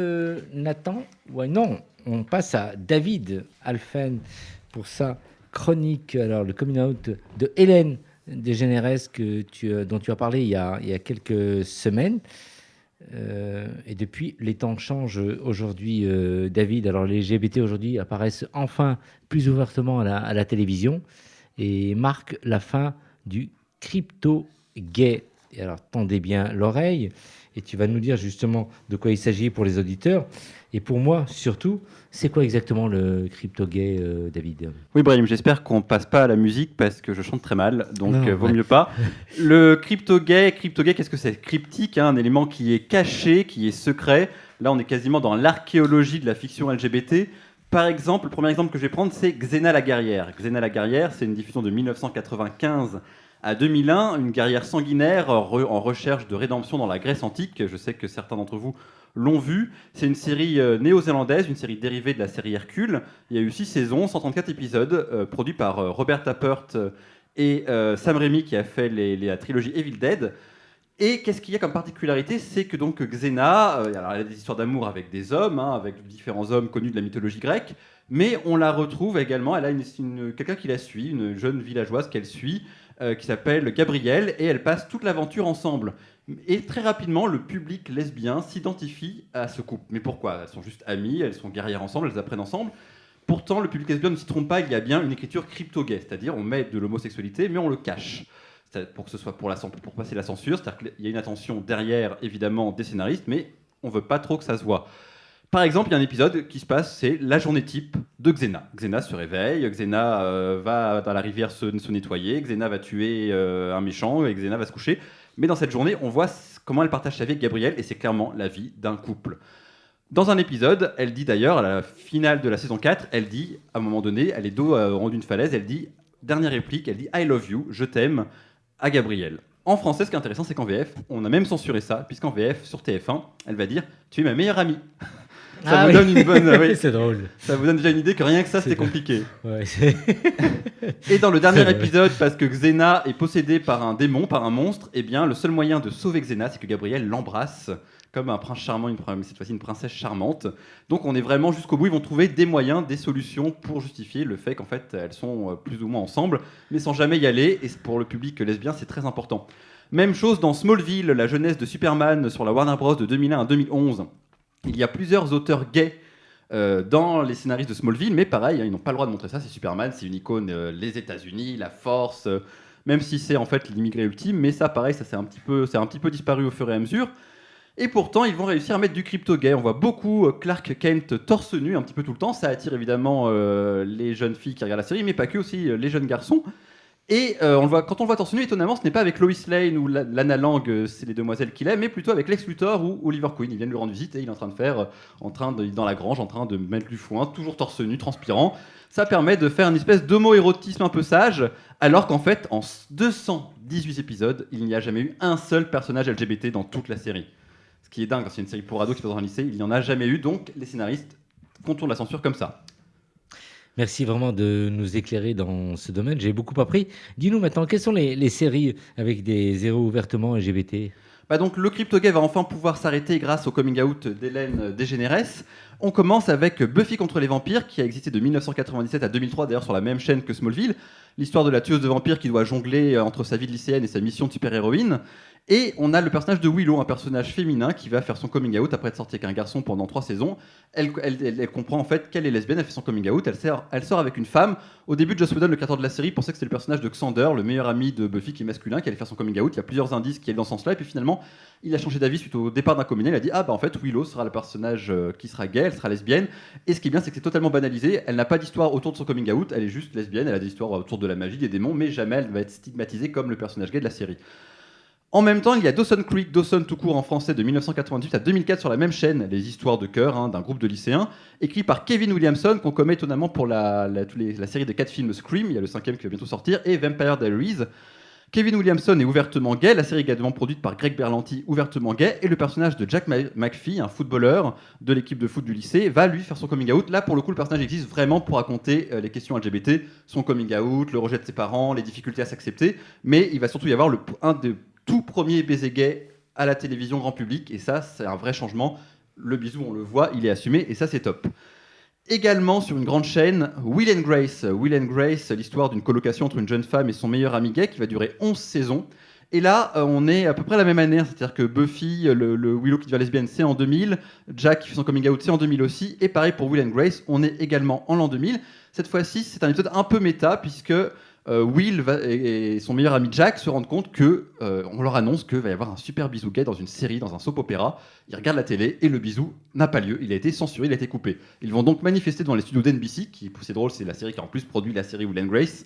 Nathan ? Ouais, non, on passe à David Alphen pour sa chronique. Alors, le coming out de Hélène Desgeneres dont tu as parlé il y a quelques semaines. Et depuis, les temps changent aujourd'hui, David. Alors, les LGBT aujourd'hui apparaissent enfin plus ouvertement à la télévision et marquent la fin du crypto-gay. Et alors, tendez bien l'oreille et tu vas nous dire justement de quoi il s'agit pour les auditeurs. Et pour moi, surtout, c'est quoi exactement le crypto-gay, David ? Oui, Brahim, j'espère qu'on ne passe pas à la musique parce que je chante très mal, donc vaut mieux pas. Le crypto-gay, qu'est-ce que c'est ? Cryptique, un élément qui est caché, qui est secret. Là, on est quasiment dans l'archéologie de la fiction LGBT. Par exemple, le premier exemple que je vais prendre, c'est Xena la guerrière. Xena la guerrière, c'est une diffusion de 1995 à 2001, une guerrière sanguinaire en recherche de rédemption dans la Grèce antique. Je sais que certains d'entre vous l'ont vu. C'est une série néo-zélandaise, une série dérivée de la série Hercule. Il y a eu 6 saisons, 134 épisodes, produits par Robert Tappert et Sam Raimi qui a fait la trilogie Evil Dead. Et qu'est-ce qu'il y a comme particularité ? C'est que donc Xena, alors elle a des histoires d'amour avec des hommes, avec différents hommes connus de la mythologie grecque, mais on la retrouve également, elle a quelqu'un qui la suit, une jeune villageoise qu'elle suit, qui s'appelle Gabrielle, et elles passent toute l'aventure ensemble. Et très rapidement, le public lesbien s'identifie à ce couple. Mais pourquoi ? Elles sont juste amies, elles sont guerrières ensemble, elles apprennent ensemble. Pourtant, le public lesbien ne s'y trompe pas, il y a bien une écriture crypto-gay, c'est-à-dire on met de l'homosexualité, mais on le cache. Pour que ce soit pour passer la censure, c'est-à-dire qu'il y a une attention derrière, évidemment, des scénaristes, mais on ne veut pas trop que ça se voit. Par exemple, il y a un épisode qui se passe, c'est la journée type de Xena. Xena se réveille, Xena va dans la rivière se nettoyer, Xena va tuer un méchant, et Xena va se coucher. Mais dans cette journée, on voit comment elle partage sa vie avec Gabriel, et c'est clairement la vie d'un couple. Dans un épisode, elle dit d'ailleurs, à la finale de la saison 4, elle dit, à un moment donné, elle est dos au rang d'une falaise, elle dit, dernière réplique, elle dit « I love you, je t'aime » à Gabriel. En français, ce qui est intéressant, c'est qu'en VF, on a même censuré ça, puisqu'en VF, sur TF1, elle va dire « Tu es ma meilleure amie ». Ça vous donne une bonne... Oui. C'est drôle. Ça vous donne déjà une idée que rien que ça, c'était compliqué. Ouais, Et dans le dernier épisode, parce que Xena est possédée par un démon, par un monstre, eh bien, le seul moyen de sauver Xena, c'est que Gabriel l'embrasse comme un prince charmant, cette fois-ci une princesse charmante. Donc on est vraiment jusqu'au bout, ils vont trouver des moyens, des solutions pour justifier le fait qu'en fait, elles sont plus ou moins ensemble, mais sans jamais y aller, et pour le public lesbien, c'est très important. Même chose dans Smallville, la jeunesse de Superman sur la Warner Bros. De 2001 à 2011. Il y a plusieurs auteurs gays dans les scénaristes de Smallville, mais pareil, ils n'ont pas le droit de montrer ça. C'est Superman, c'est une icône, les États-Unis, la force, même si c'est en fait l'immigré ultime, mais ça, pareil, ça c'est un petit peu disparu au fur et à mesure. Et pourtant, ils vont réussir à mettre du crypto-gay. On voit beaucoup Clark Kent torse nu un petit peu tout le temps. Ça attire évidemment les jeunes filles qui regardent la série, mais pas que, aussi les jeunes garçons. Et quand on le voit torse nu, étonnamment, ce n'est pas avec Lois Lane ou Lana Lang, c'est les demoiselles qu'il aime, mais plutôt avec Lex Luthor ou Oliver Queen. Ils viennent lui rendre visite et il est dans la grange, en train de mettre du foin, toujours torse nu, transpirant. Ça permet de faire une espèce d'homo-érotisme un peu sage, alors qu'en fait, en 218 épisodes, il n'y a jamais eu un seul personnage LGBT dans toute la série. Ce qui est dingue, c'est une série pour ados qui se passe dans un lycée, il n'y en a jamais eu, donc les scénaristes contournent la censure comme ça. Merci vraiment de nous éclairer dans ce domaine, j'ai beaucoup appris. Dis-nous maintenant, quelles sont les séries avec des héros ouvertement LGBT ? Donc le crypto-gay va enfin pouvoir s'arrêter grâce au coming out d'Hélène Desgeneres. On commence avec Buffy contre les vampires, qui a existé de 1997 à 2003, d'ailleurs sur la même chaîne que Smallville. L'histoire de la tueuse de vampires qui doit jongler entre sa vie de lycéenne et sa mission de super-héroïne. Et on a le personnage de Willow, un personnage féminin qui va faire son coming out après être sorti avec un garçon pendant 3 saisons. Elle comprend en fait qu'elle est lesbienne, elle fait son coming out, elle sort avec une femme. Au début, Joss Whedon, le créateur de la série, pensait que c'était le personnage de Xander, le meilleur ami de Buffy qui est masculin, qui allait faire son coming out. Il y a plusieurs indices qui allaient dans ce sens-là, et puis finalement, il a changé d'avis suite au départ d'un communal. Il a dit en fait, Willow sera le personnage qui sera gay, elle sera lesbienne. Et ce qui est bien, c'est que c'est totalement banalisé. Elle n'a pas d'histoire autour de son coming out, elle est juste lesbienne, elle a des histoires autour de la magie, des démons, mais jamais elle va être stigmatisée comme le personnage gay de la série. En même temps, il y a Dawson Creek, Dawson tout court en français, de 1998 à 2004 sur la même chaîne, les histoires de cœur d'un groupe de lycéens, écrit par Kevin Williamson, qu'on commet étonnamment pour la série de 4 films Scream, il y a le 5e qui va bientôt sortir, et Vampire Diaries. Kevin Williamson est ouvertement gay, la série est également produite par Greg Berlanti, ouvertement gay, et le personnage de Jack McPhee, un footballeur de l'équipe de foot du lycée, va lui faire son coming out. Là, pour le coup, le personnage existe vraiment pour raconter les questions LGBT, son coming out, le rejet de ses parents, les difficultés à s'accepter, mais il va surtout y avoir un des tout premier baiser gay à la télévision grand public, et ça c'est un vrai changement. Le bisou, on le voit, il est assumé, et ça c'est top. Également sur une grande chaîne, Will and Grace. Will and Grace, l'histoire d'une colocation entre une jeune femme et son meilleur ami gay qui va durer 11 saisons. Et là, on est à peu près la même année, c'est-à-dire que Buffy, le Willow qui devient lesbienne, c'est en 2000, Jack qui fait son coming out, c'est en 2000 aussi, et pareil pour Will and Grace, on est également en l'an 2000. Cette fois-ci, c'est un épisode un peu méta, puisque Will et son meilleur ami Jack se rendent compte que on leur annonce qu'il va y avoir un super bisou gay dans une série, dans un soap opéra. Ils regardent la télé et le bisou n'a pas lieu, il a été censuré, il a été coupé. Ils vont donc manifester devant les studios d'NBC, qui, c'est drôle, c'est la série qui a en plus produit la série Will and Grace,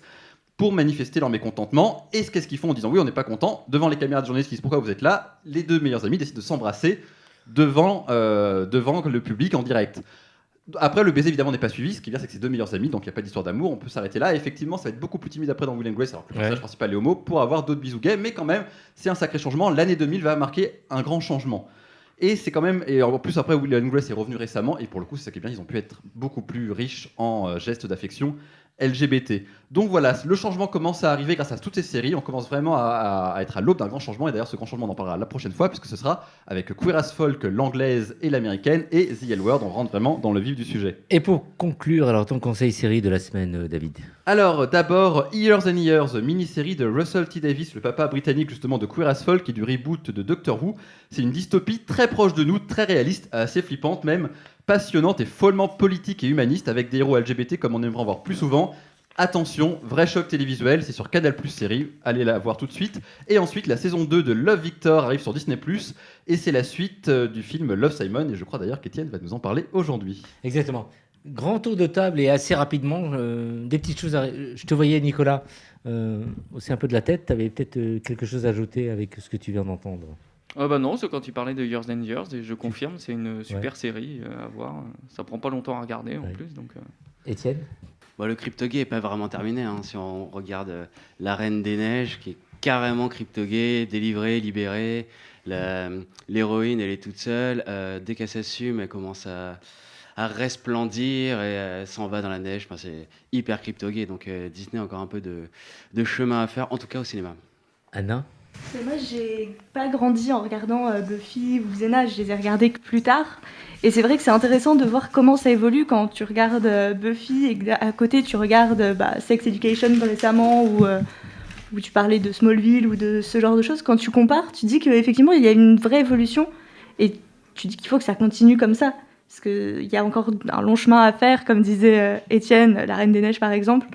pour manifester leur mécontentement. Et qu'est-ce qu'ils font en disant oui, on n'est pas content, devant les caméras de journalistes qui disent pourquoi vous êtes là, les deux meilleurs amis décident de s'embrasser devant le public en direct. Après, le baiser évidemment n'est pas suivi. Ce qui est bien, c'est que c'est deux meilleurs amis, donc il n'y a pas d'histoire d'amour. On peut s'arrêter là. Et effectivement, ça va être beaucoup plus timide après dans Will and Grace, alors que le personnage principal est homo, pour avoir d'autres bisous gays. Mais quand même, c'est un sacré changement. L'année 2000 va marquer un grand changement. Et c'est quand même. Et en plus, après, Will and Grace est revenu récemment. Et pour le coup, c'est ça qui est bien. Ils ont pu être beaucoup plus riches en gestes d'affection LGBT. Donc voilà, le changement commence à arriver grâce à toutes ces séries. On commence vraiment à être à l'aube d'un grand changement. Et d'ailleurs, ce grand changement, on en parlera la prochaine fois, puisque ce sera avec Queer as Folk, l'anglaise et l'américaine, et The L Word. On rentre vraiment dans le vif du sujet. Et pour conclure, alors ton conseil série de la semaine, David? Alors d'abord, Years and Years, mini-série de Russell T. Davies, le papa britannique justement de Queer as Folk et du reboot de Doctor Who. C'est une dystopie très proche de nous, très réaliste, assez flippante même, passionnante et follement politique et humaniste, avec des héros LGBT comme on aimerait en voir plus souvent. Attention, vrai choc télévisuel, c'est sur Canal+ série, allez la voir tout de suite. Et ensuite, la saison 2 de Love Victor arrive sur Disney+, et c'est la suite du film Love Simon, et je crois d'ailleurs qu'Étienne va nous en parler aujourd'hui. Exactement. Grand tour de table et assez rapidement, des petites choses. Je te voyais, Nicolas, aussi un peu de la tête, tu avais peut-être quelque chose à ajouter avec ce que tu viens d'entendre. Bah non, c'est quand tu parlais de Years and Years, et je confirme, c'est une super série à voir. Ça prend pas longtemps à regarder en plus. Donc, Étienne? Le crypto-gay n'est pas vraiment terminé. Si on regarde La Reine des Neiges, qui est carrément crypto-gay, délivrée, libérée. L'héroïne, elle est toute seule. Dès qu'elle s'assume, elle commence à resplendir et elle s'en va dans la neige. C'est hyper crypto-gay. Donc Disney a encore un peu de chemin à faire, en tout cas au cinéma. Anna? Moi, j'ai pas grandi en regardant Buffy ou Xena, je les ai regardés que plus tard. Et c'est vrai que c'est intéressant de voir comment ça évolue quand tu regardes Buffy et qu'à côté tu regardes Sex Education récemment où tu parlais de Smallville ou de ce genre de choses. Quand tu compares, tu dis qu'effectivement il y a une vraie évolution et tu dis qu'il faut que ça continue comme ça. Parce qu'il y a encore un long chemin à faire, comme disait Étienne, La Reine des Neiges par exemple.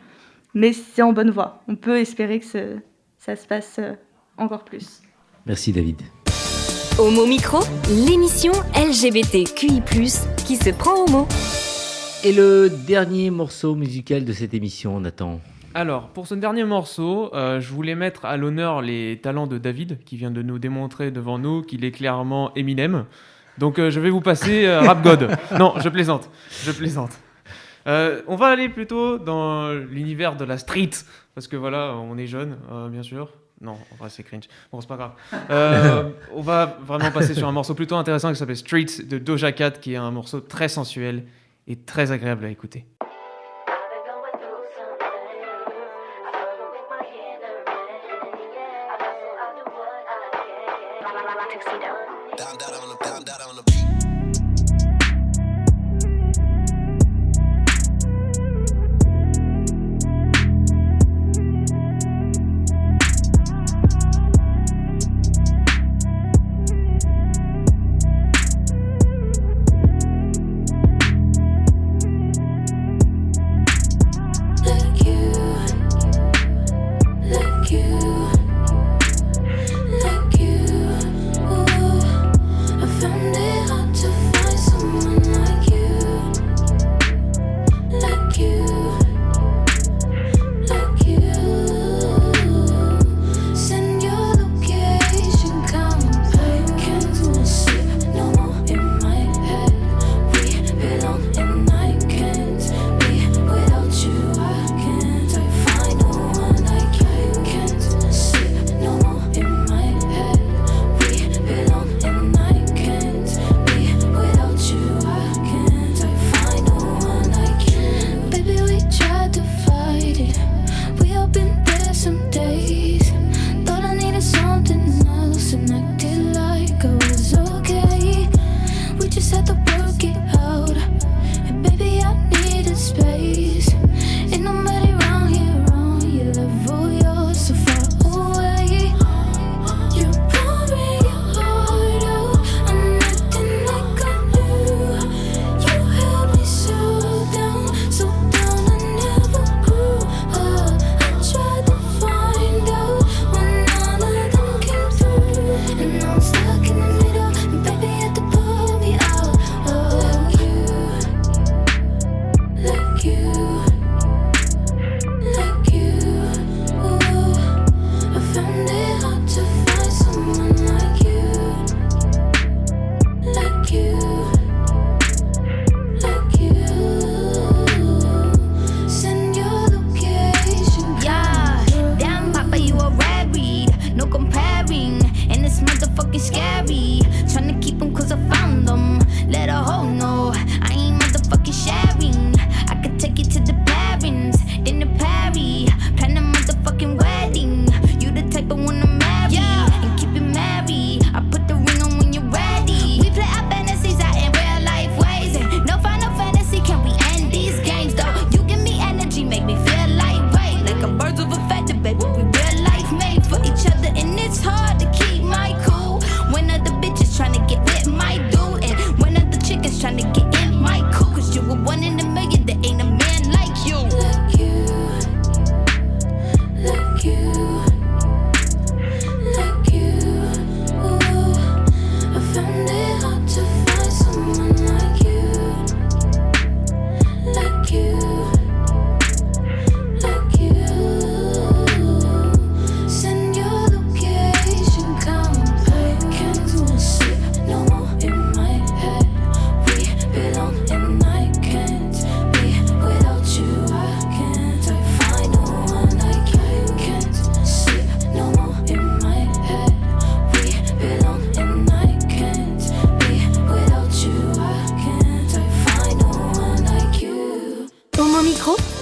Mais c'est en bonne voie. On peut espérer que ça se passe encore plus. Merci David. Homo Micro, l'émission LGBTQI+, qui se prend au mot. Et le dernier morceau musical de cette émission, Nathan? Alors, pour ce dernier morceau, je voulais mettre à l'honneur les talents de David, qui vient de nous démontrer devant nous qu'il est clairement Eminem. Donc, je vais vous passer Rap God. Non, je plaisante. On va aller plutôt dans l'univers de la street, parce que voilà, on est jeune, bien sûr. Non, en vrai, c'est cringe. Bon, c'est pas grave. On va vraiment passer sur un morceau plutôt intéressant qui s'appelle Streets de Doja Cat, qui est un morceau très sensuel et très agréable à écouter.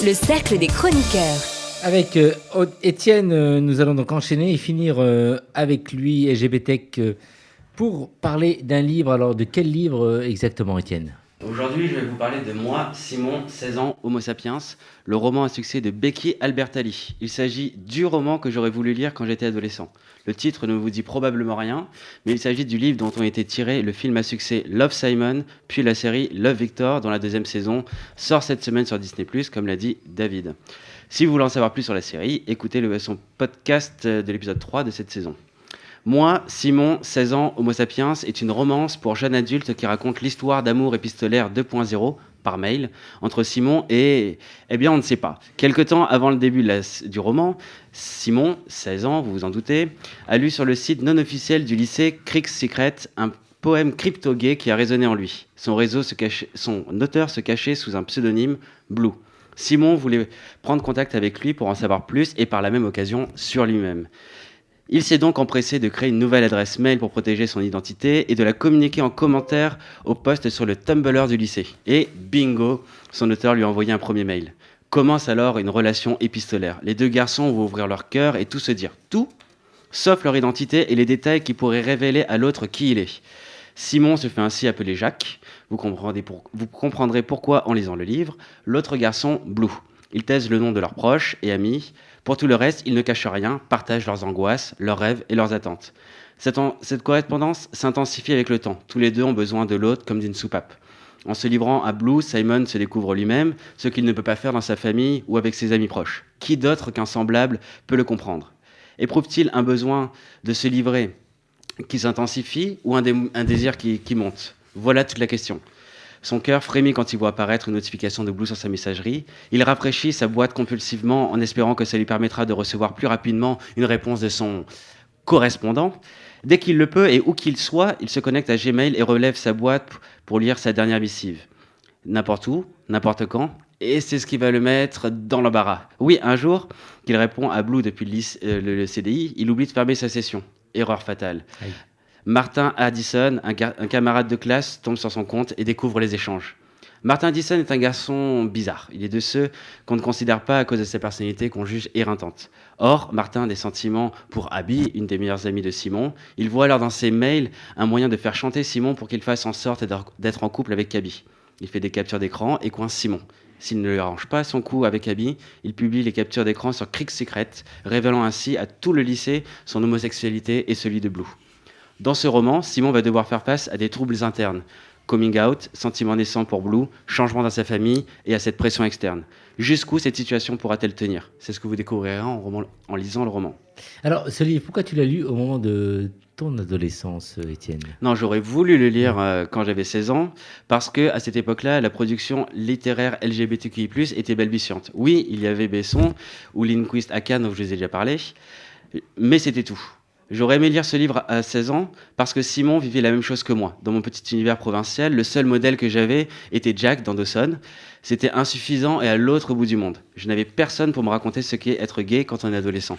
Le cercle des chroniqueurs. Avec Étienne, nous allons donc enchaîner et finir avec lui, LGBTech, pour parler d'un livre. Alors, de quel livre exactement, Étienne ? Aujourd'hui, je vais vous parler de Moi, Simon, 16 ans, Homo sapiens, le roman à succès de Becky Albertalli. Il s'agit du roman que j'aurais voulu lire quand j'étais adolescent. Le titre ne vous dit probablement rien, mais il s'agit du livre dont ont été tirés le film à succès Love Simon, puis la série Love Victor, dont la 2e saison sort cette semaine sur Disney+, comme l'a dit David. Si vous voulez en savoir plus sur la série, écoutez son podcast de l'épisode 3 de cette saison. Moi, Simon, 16 ans, Homo sapiens, est une romance pour jeunes adultes qui raconte l'histoire d'amour épistolaire 2.0 par mail entre Simon et... Eh bien, on ne sait pas. Quelque temps avant le début du roman, Simon, 16 ans, vous vous en doutez, a lu sur le site non officiel du lycée Creek Secret un poème crypto-gay qui a résonné en lui. Son auteur se cachait sous un pseudonyme, Blue. Simon voulait prendre contact avec lui pour en savoir plus et par la même occasion sur lui-même. Il s'est donc empressé de créer une nouvelle adresse mail pour protéger son identité et de la communiquer en commentaire au post sur le Tumblr du lycée. Et bingo, son auteur lui a envoyé un premier mail. Commence alors une relation épistolaire. Les deux garçons vont ouvrir leur cœur et tout se dire. Tout, sauf leur identité et les détails qui pourraient révéler à l'autre qui il est. Simon se fait ainsi appeler Jacques. Vous comprendrez pourquoi en lisant le livre. L'autre garçon, Blue. Ils taisent le nom de leurs proches et amis. Pour tout le reste, ils ne cachent rien, partagent leurs angoisses, leurs rêves et leurs attentes. Cette correspondance s'intensifie avec le temps. Tous les deux ont besoin de l'autre comme d'une soupape. En se livrant à Blue, Simon se découvre lui-même, ce qu'il ne peut pas faire dans sa famille ou avec ses amis proches. Qui d'autre qu'un semblable peut le comprendre ? Éprouve-t-il un besoin de se livrer qui s'intensifie ou un désir qui monte ? Voilà toute la question. Son cœur frémit quand il voit apparaître une notification de Blue sur sa messagerie. Il rafraîchit sa boîte compulsivement en espérant que ça lui permettra de recevoir plus rapidement une réponse de son correspondant. Dès qu'il le peut et où qu'il soit, il se connecte à Gmail et relève sa boîte pour lire sa dernière missive. N'importe où, n'importe quand, et c'est ce qui va le mettre dans l'embarras. Oui, un jour, qu'il répond à Blue depuis le CDI, il oublie de fermer sa session. Erreur fatale. Aïe. Martin Addison, un camarade de classe, tombe sur son compte et découvre les échanges. Martin Addison est un garçon bizarre. Il est de ceux qu'on ne considère pas à cause de sa personnalité qu'on juge éreintante. Or, Martin a des sentiments pour Abby, une des meilleures amies de Simon. Il voit alors dans ses mails un moyen de faire chanter Simon pour qu'il fasse en sorte d'être en couple avec Abby. Il fait des captures d'écran et coince Simon. S'il ne lui arrange pas son coup avec Abby, il publie les captures d'écran sur Creek Secret, révélant ainsi à tout le lycée son homosexualité et celui de Blue. Dans ce roman, Simon va devoir faire face à des troubles internes. Coming out, sentiment naissant pour Blue, changement dans sa famille et à cette pression externe. Jusqu'où cette situation pourra-t-elle tenir ? C'est ce que vous découvrirez en lisant le roman. Alors, ce livre, pourquoi tu l'as lu au moment de ton adolescence, Étienne ? Non, j'aurais voulu le lire quand j'avais 16 ans, parce qu'à cette époque-là, la production littéraire LGBTQI+, était balbutiante. Oui, il y avait Besson ou Lindquist à Cannes, dont je vous ai déjà parlé, mais c'était tout. J'aurais aimé lire ce livre à 16 ans parce que Simon vivait la même chose que moi. Dans mon petit univers provincial, le seul modèle que j'avais était Jack dans Dawson. C'était insuffisant et à l'autre bout du monde. Je n'avais personne pour me raconter ce qu'est être gay quand on est adolescent.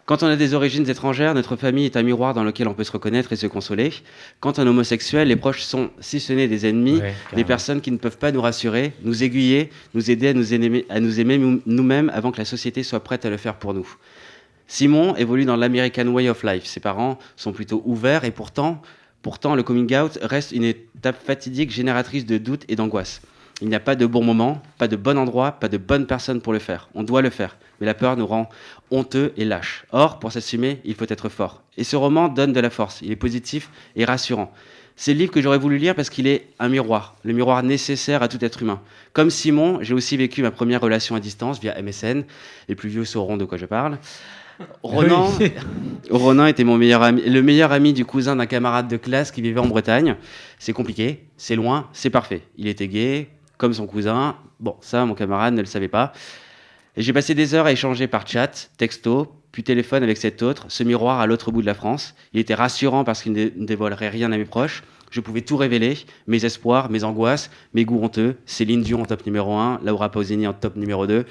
Quand on a des origines étrangères, notre famille est un miroir dans lequel on peut se reconnaître et se consoler. Quand on est homosexuel, les proches sont, si ce n'est des ennemis, des personnes qui ne peuvent pas nous rassurer, nous aiguiller, nous aider à nous aimer nous-mêmes avant que la société soit prête à le faire pour nous. Simon évolue dans l'American Way of Life. Ses parents sont plutôt ouverts et pourtant, le coming out reste une étape fatidique génératrice de doutes et d'angoisse. Il n'y a pas de bon moment, pas de bon endroit, pas de bonne personne pour le faire. On doit le faire, mais la peur nous rend honteux et lâches. Or, pour s'assumer, il faut être fort. Et ce roman donne de la force. Il est positif et rassurant. C'est le livre que j'aurais voulu lire parce qu'il est un miroir, le miroir nécessaire à tout être humain. Comme Simon, j'ai aussi vécu ma première relation à distance via MSN. Les plus vieux sauront de quoi je parle. Ronan était mon meilleur ami, le meilleur ami du cousin d'un camarade de classe qui vivait en Bretagne. C'est compliqué, c'est loin, c'est parfait. Il était gay, comme son cousin. Bon, ça, mon camarade ne le savait pas. Et j'ai passé des heures à échanger par chat, texto, puis téléphone avec cet autre, ce miroir à l'autre bout de la France. Il était rassurant parce qu'il ne dévoilerait rien à mes proches. Je pouvais tout révéler, mes espoirs, mes angoisses, mes goûts honteux. Céline Dion en top numéro 1, Laura Pausini en top numéro 2.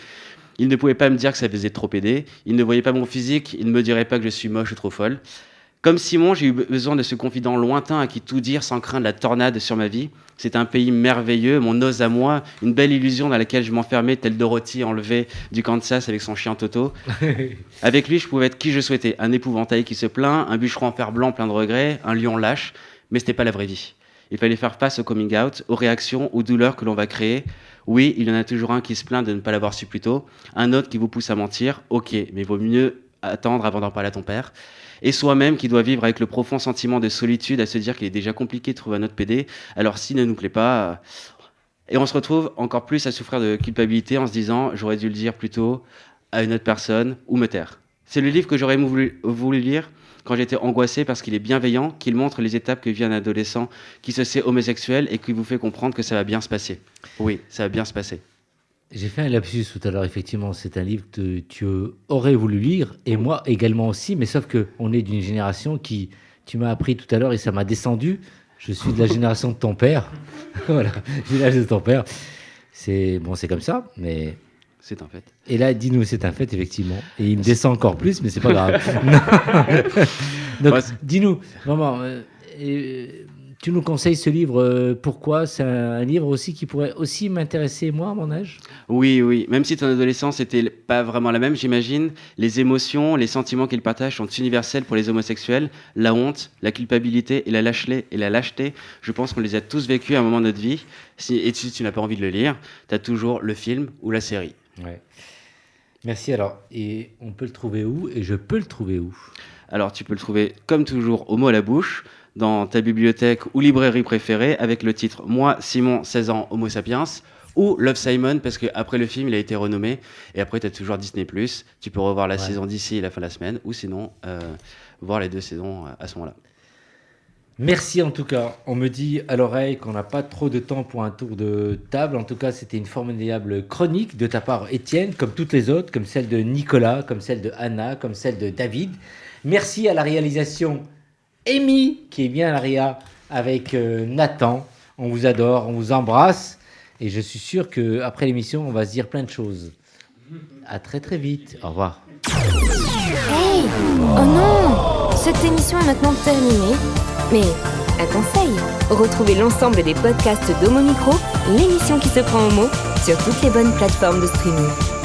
Il ne pouvait pas me dire que ça faisait trop aider. Il ne voyait pas mon physique. Il ne me dirait pas que je suis moche ou trop folle. Comme Simon, j'ai eu besoin de ce confident lointain à qui tout dire sans craindre la tornade sur ma vie. C'est un pays merveilleux, mon os à moi, une belle illusion dans laquelle je m'enfermais, telle Dorothy enlevée du Kansas avec son chien Toto. Avec lui, je pouvais être qui je souhaitais. Un épouvantail qui se plaint, un bûcheron en fer blanc plein de regrets, un lion lâche. Mais c'était pas la vraie vie. Il fallait faire face au coming out, aux réactions, aux douleurs que l'on va créer. Oui, il y en a toujours un qui se plaint de ne pas l'avoir su plus tôt, un autre qui vous pousse à mentir. Ok, mais vaut mieux attendre avant d'en parler à ton père. Et soi-même qui doit vivre avec le profond sentiment de solitude, à se dire qu'il est déjà compliqué de trouver un autre PD. Alors s'il ne nous plaît pas... Et on se retrouve encore plus à souffrir de culpabilité en se disant « j'aurais dû le dire plus tôt à une autre personne ou me taire ». C'est le livre que j'aurais voulu lire quand j'étais angoissé parce qu'il est bienveillant, qu'il montre les étapes que vit un adolescent qui se sait homosexuel et qui vous fait comprendre que ça va bien se passer. Oui, ça va bien se passer. J'ai fait un lapsus tout à l'heure, effectivement, c'est un livre que tu aurais voulu lire, et moi également aussi, mais sauf qu'on est d'une génération qui, tu m'as appris tout à l'heure et ça m'a descendu, je suis de la génération de ton père, voilà, j'ai l'âge de ton père, c'est comme ça, mais... C'est un fait. Et là, dis-nous, c'est un fait, effectivement, et il me descend encore plus, mais c'est pas grave. Donc, dis-nous, maman, tu nous conseilles ce livre, pourquoi? C'est un livre aussi qui pourrait aussi m'intéresser, moi, à mon âge? Oui. Même si ton adolescence n'était pas vraiment la même, j'imagine, les émotions, les sentiments qu'il partage sont universels pour les homosexuels. La honte, la culpabilité et la lâcheté, je pense qu'on les a tous vécus à un moment de notre vie. Et si tu n'as pas envie de le lire, tu as toujours le film ou la série. Ouais. Merci. Alors, et on peut le trouver où? Et je peux le trouver où? Alors, tu peux le trouver, comme toujours, au mot à la bouche, dans ta bibliothèque ou librairie préférée, avec le titre « Moi, Simon, 16 ans, Homo sapiens », ou Love Simon, parce qu'après le film, il a été renommé, et après, tu as toujours Disney+, tu peux revoir la saison d'ici la fin de la semaine, ou sinon, voir les 2 saisons à ce moment-là. Merci en tout cas. On me dit à l'oreille qu'on n'a pas trop de temps pour un tour de table. En tout cas, c'était une formidable chronique de ta part, Étienne, comme toutes les autres, comme celle de Nicolas, comme celle de Anna, comme celle de David. Merci à la réalisation Amy, qui est bien à l'ARIA, avec Nathan. On vous adore, on vous embrasse. Et je suis sûr qu'après l'émission, on va se dire plein de choses. À très très vite. Au revoir. Hey! Oh non! Cette émission est maintenant terminée. Mais un conseil, retrouvez l'ensemble des podcasts d'Homo Micro, l'émission qui se prend au mot, sur toutes les bonnes plateformes de streaming.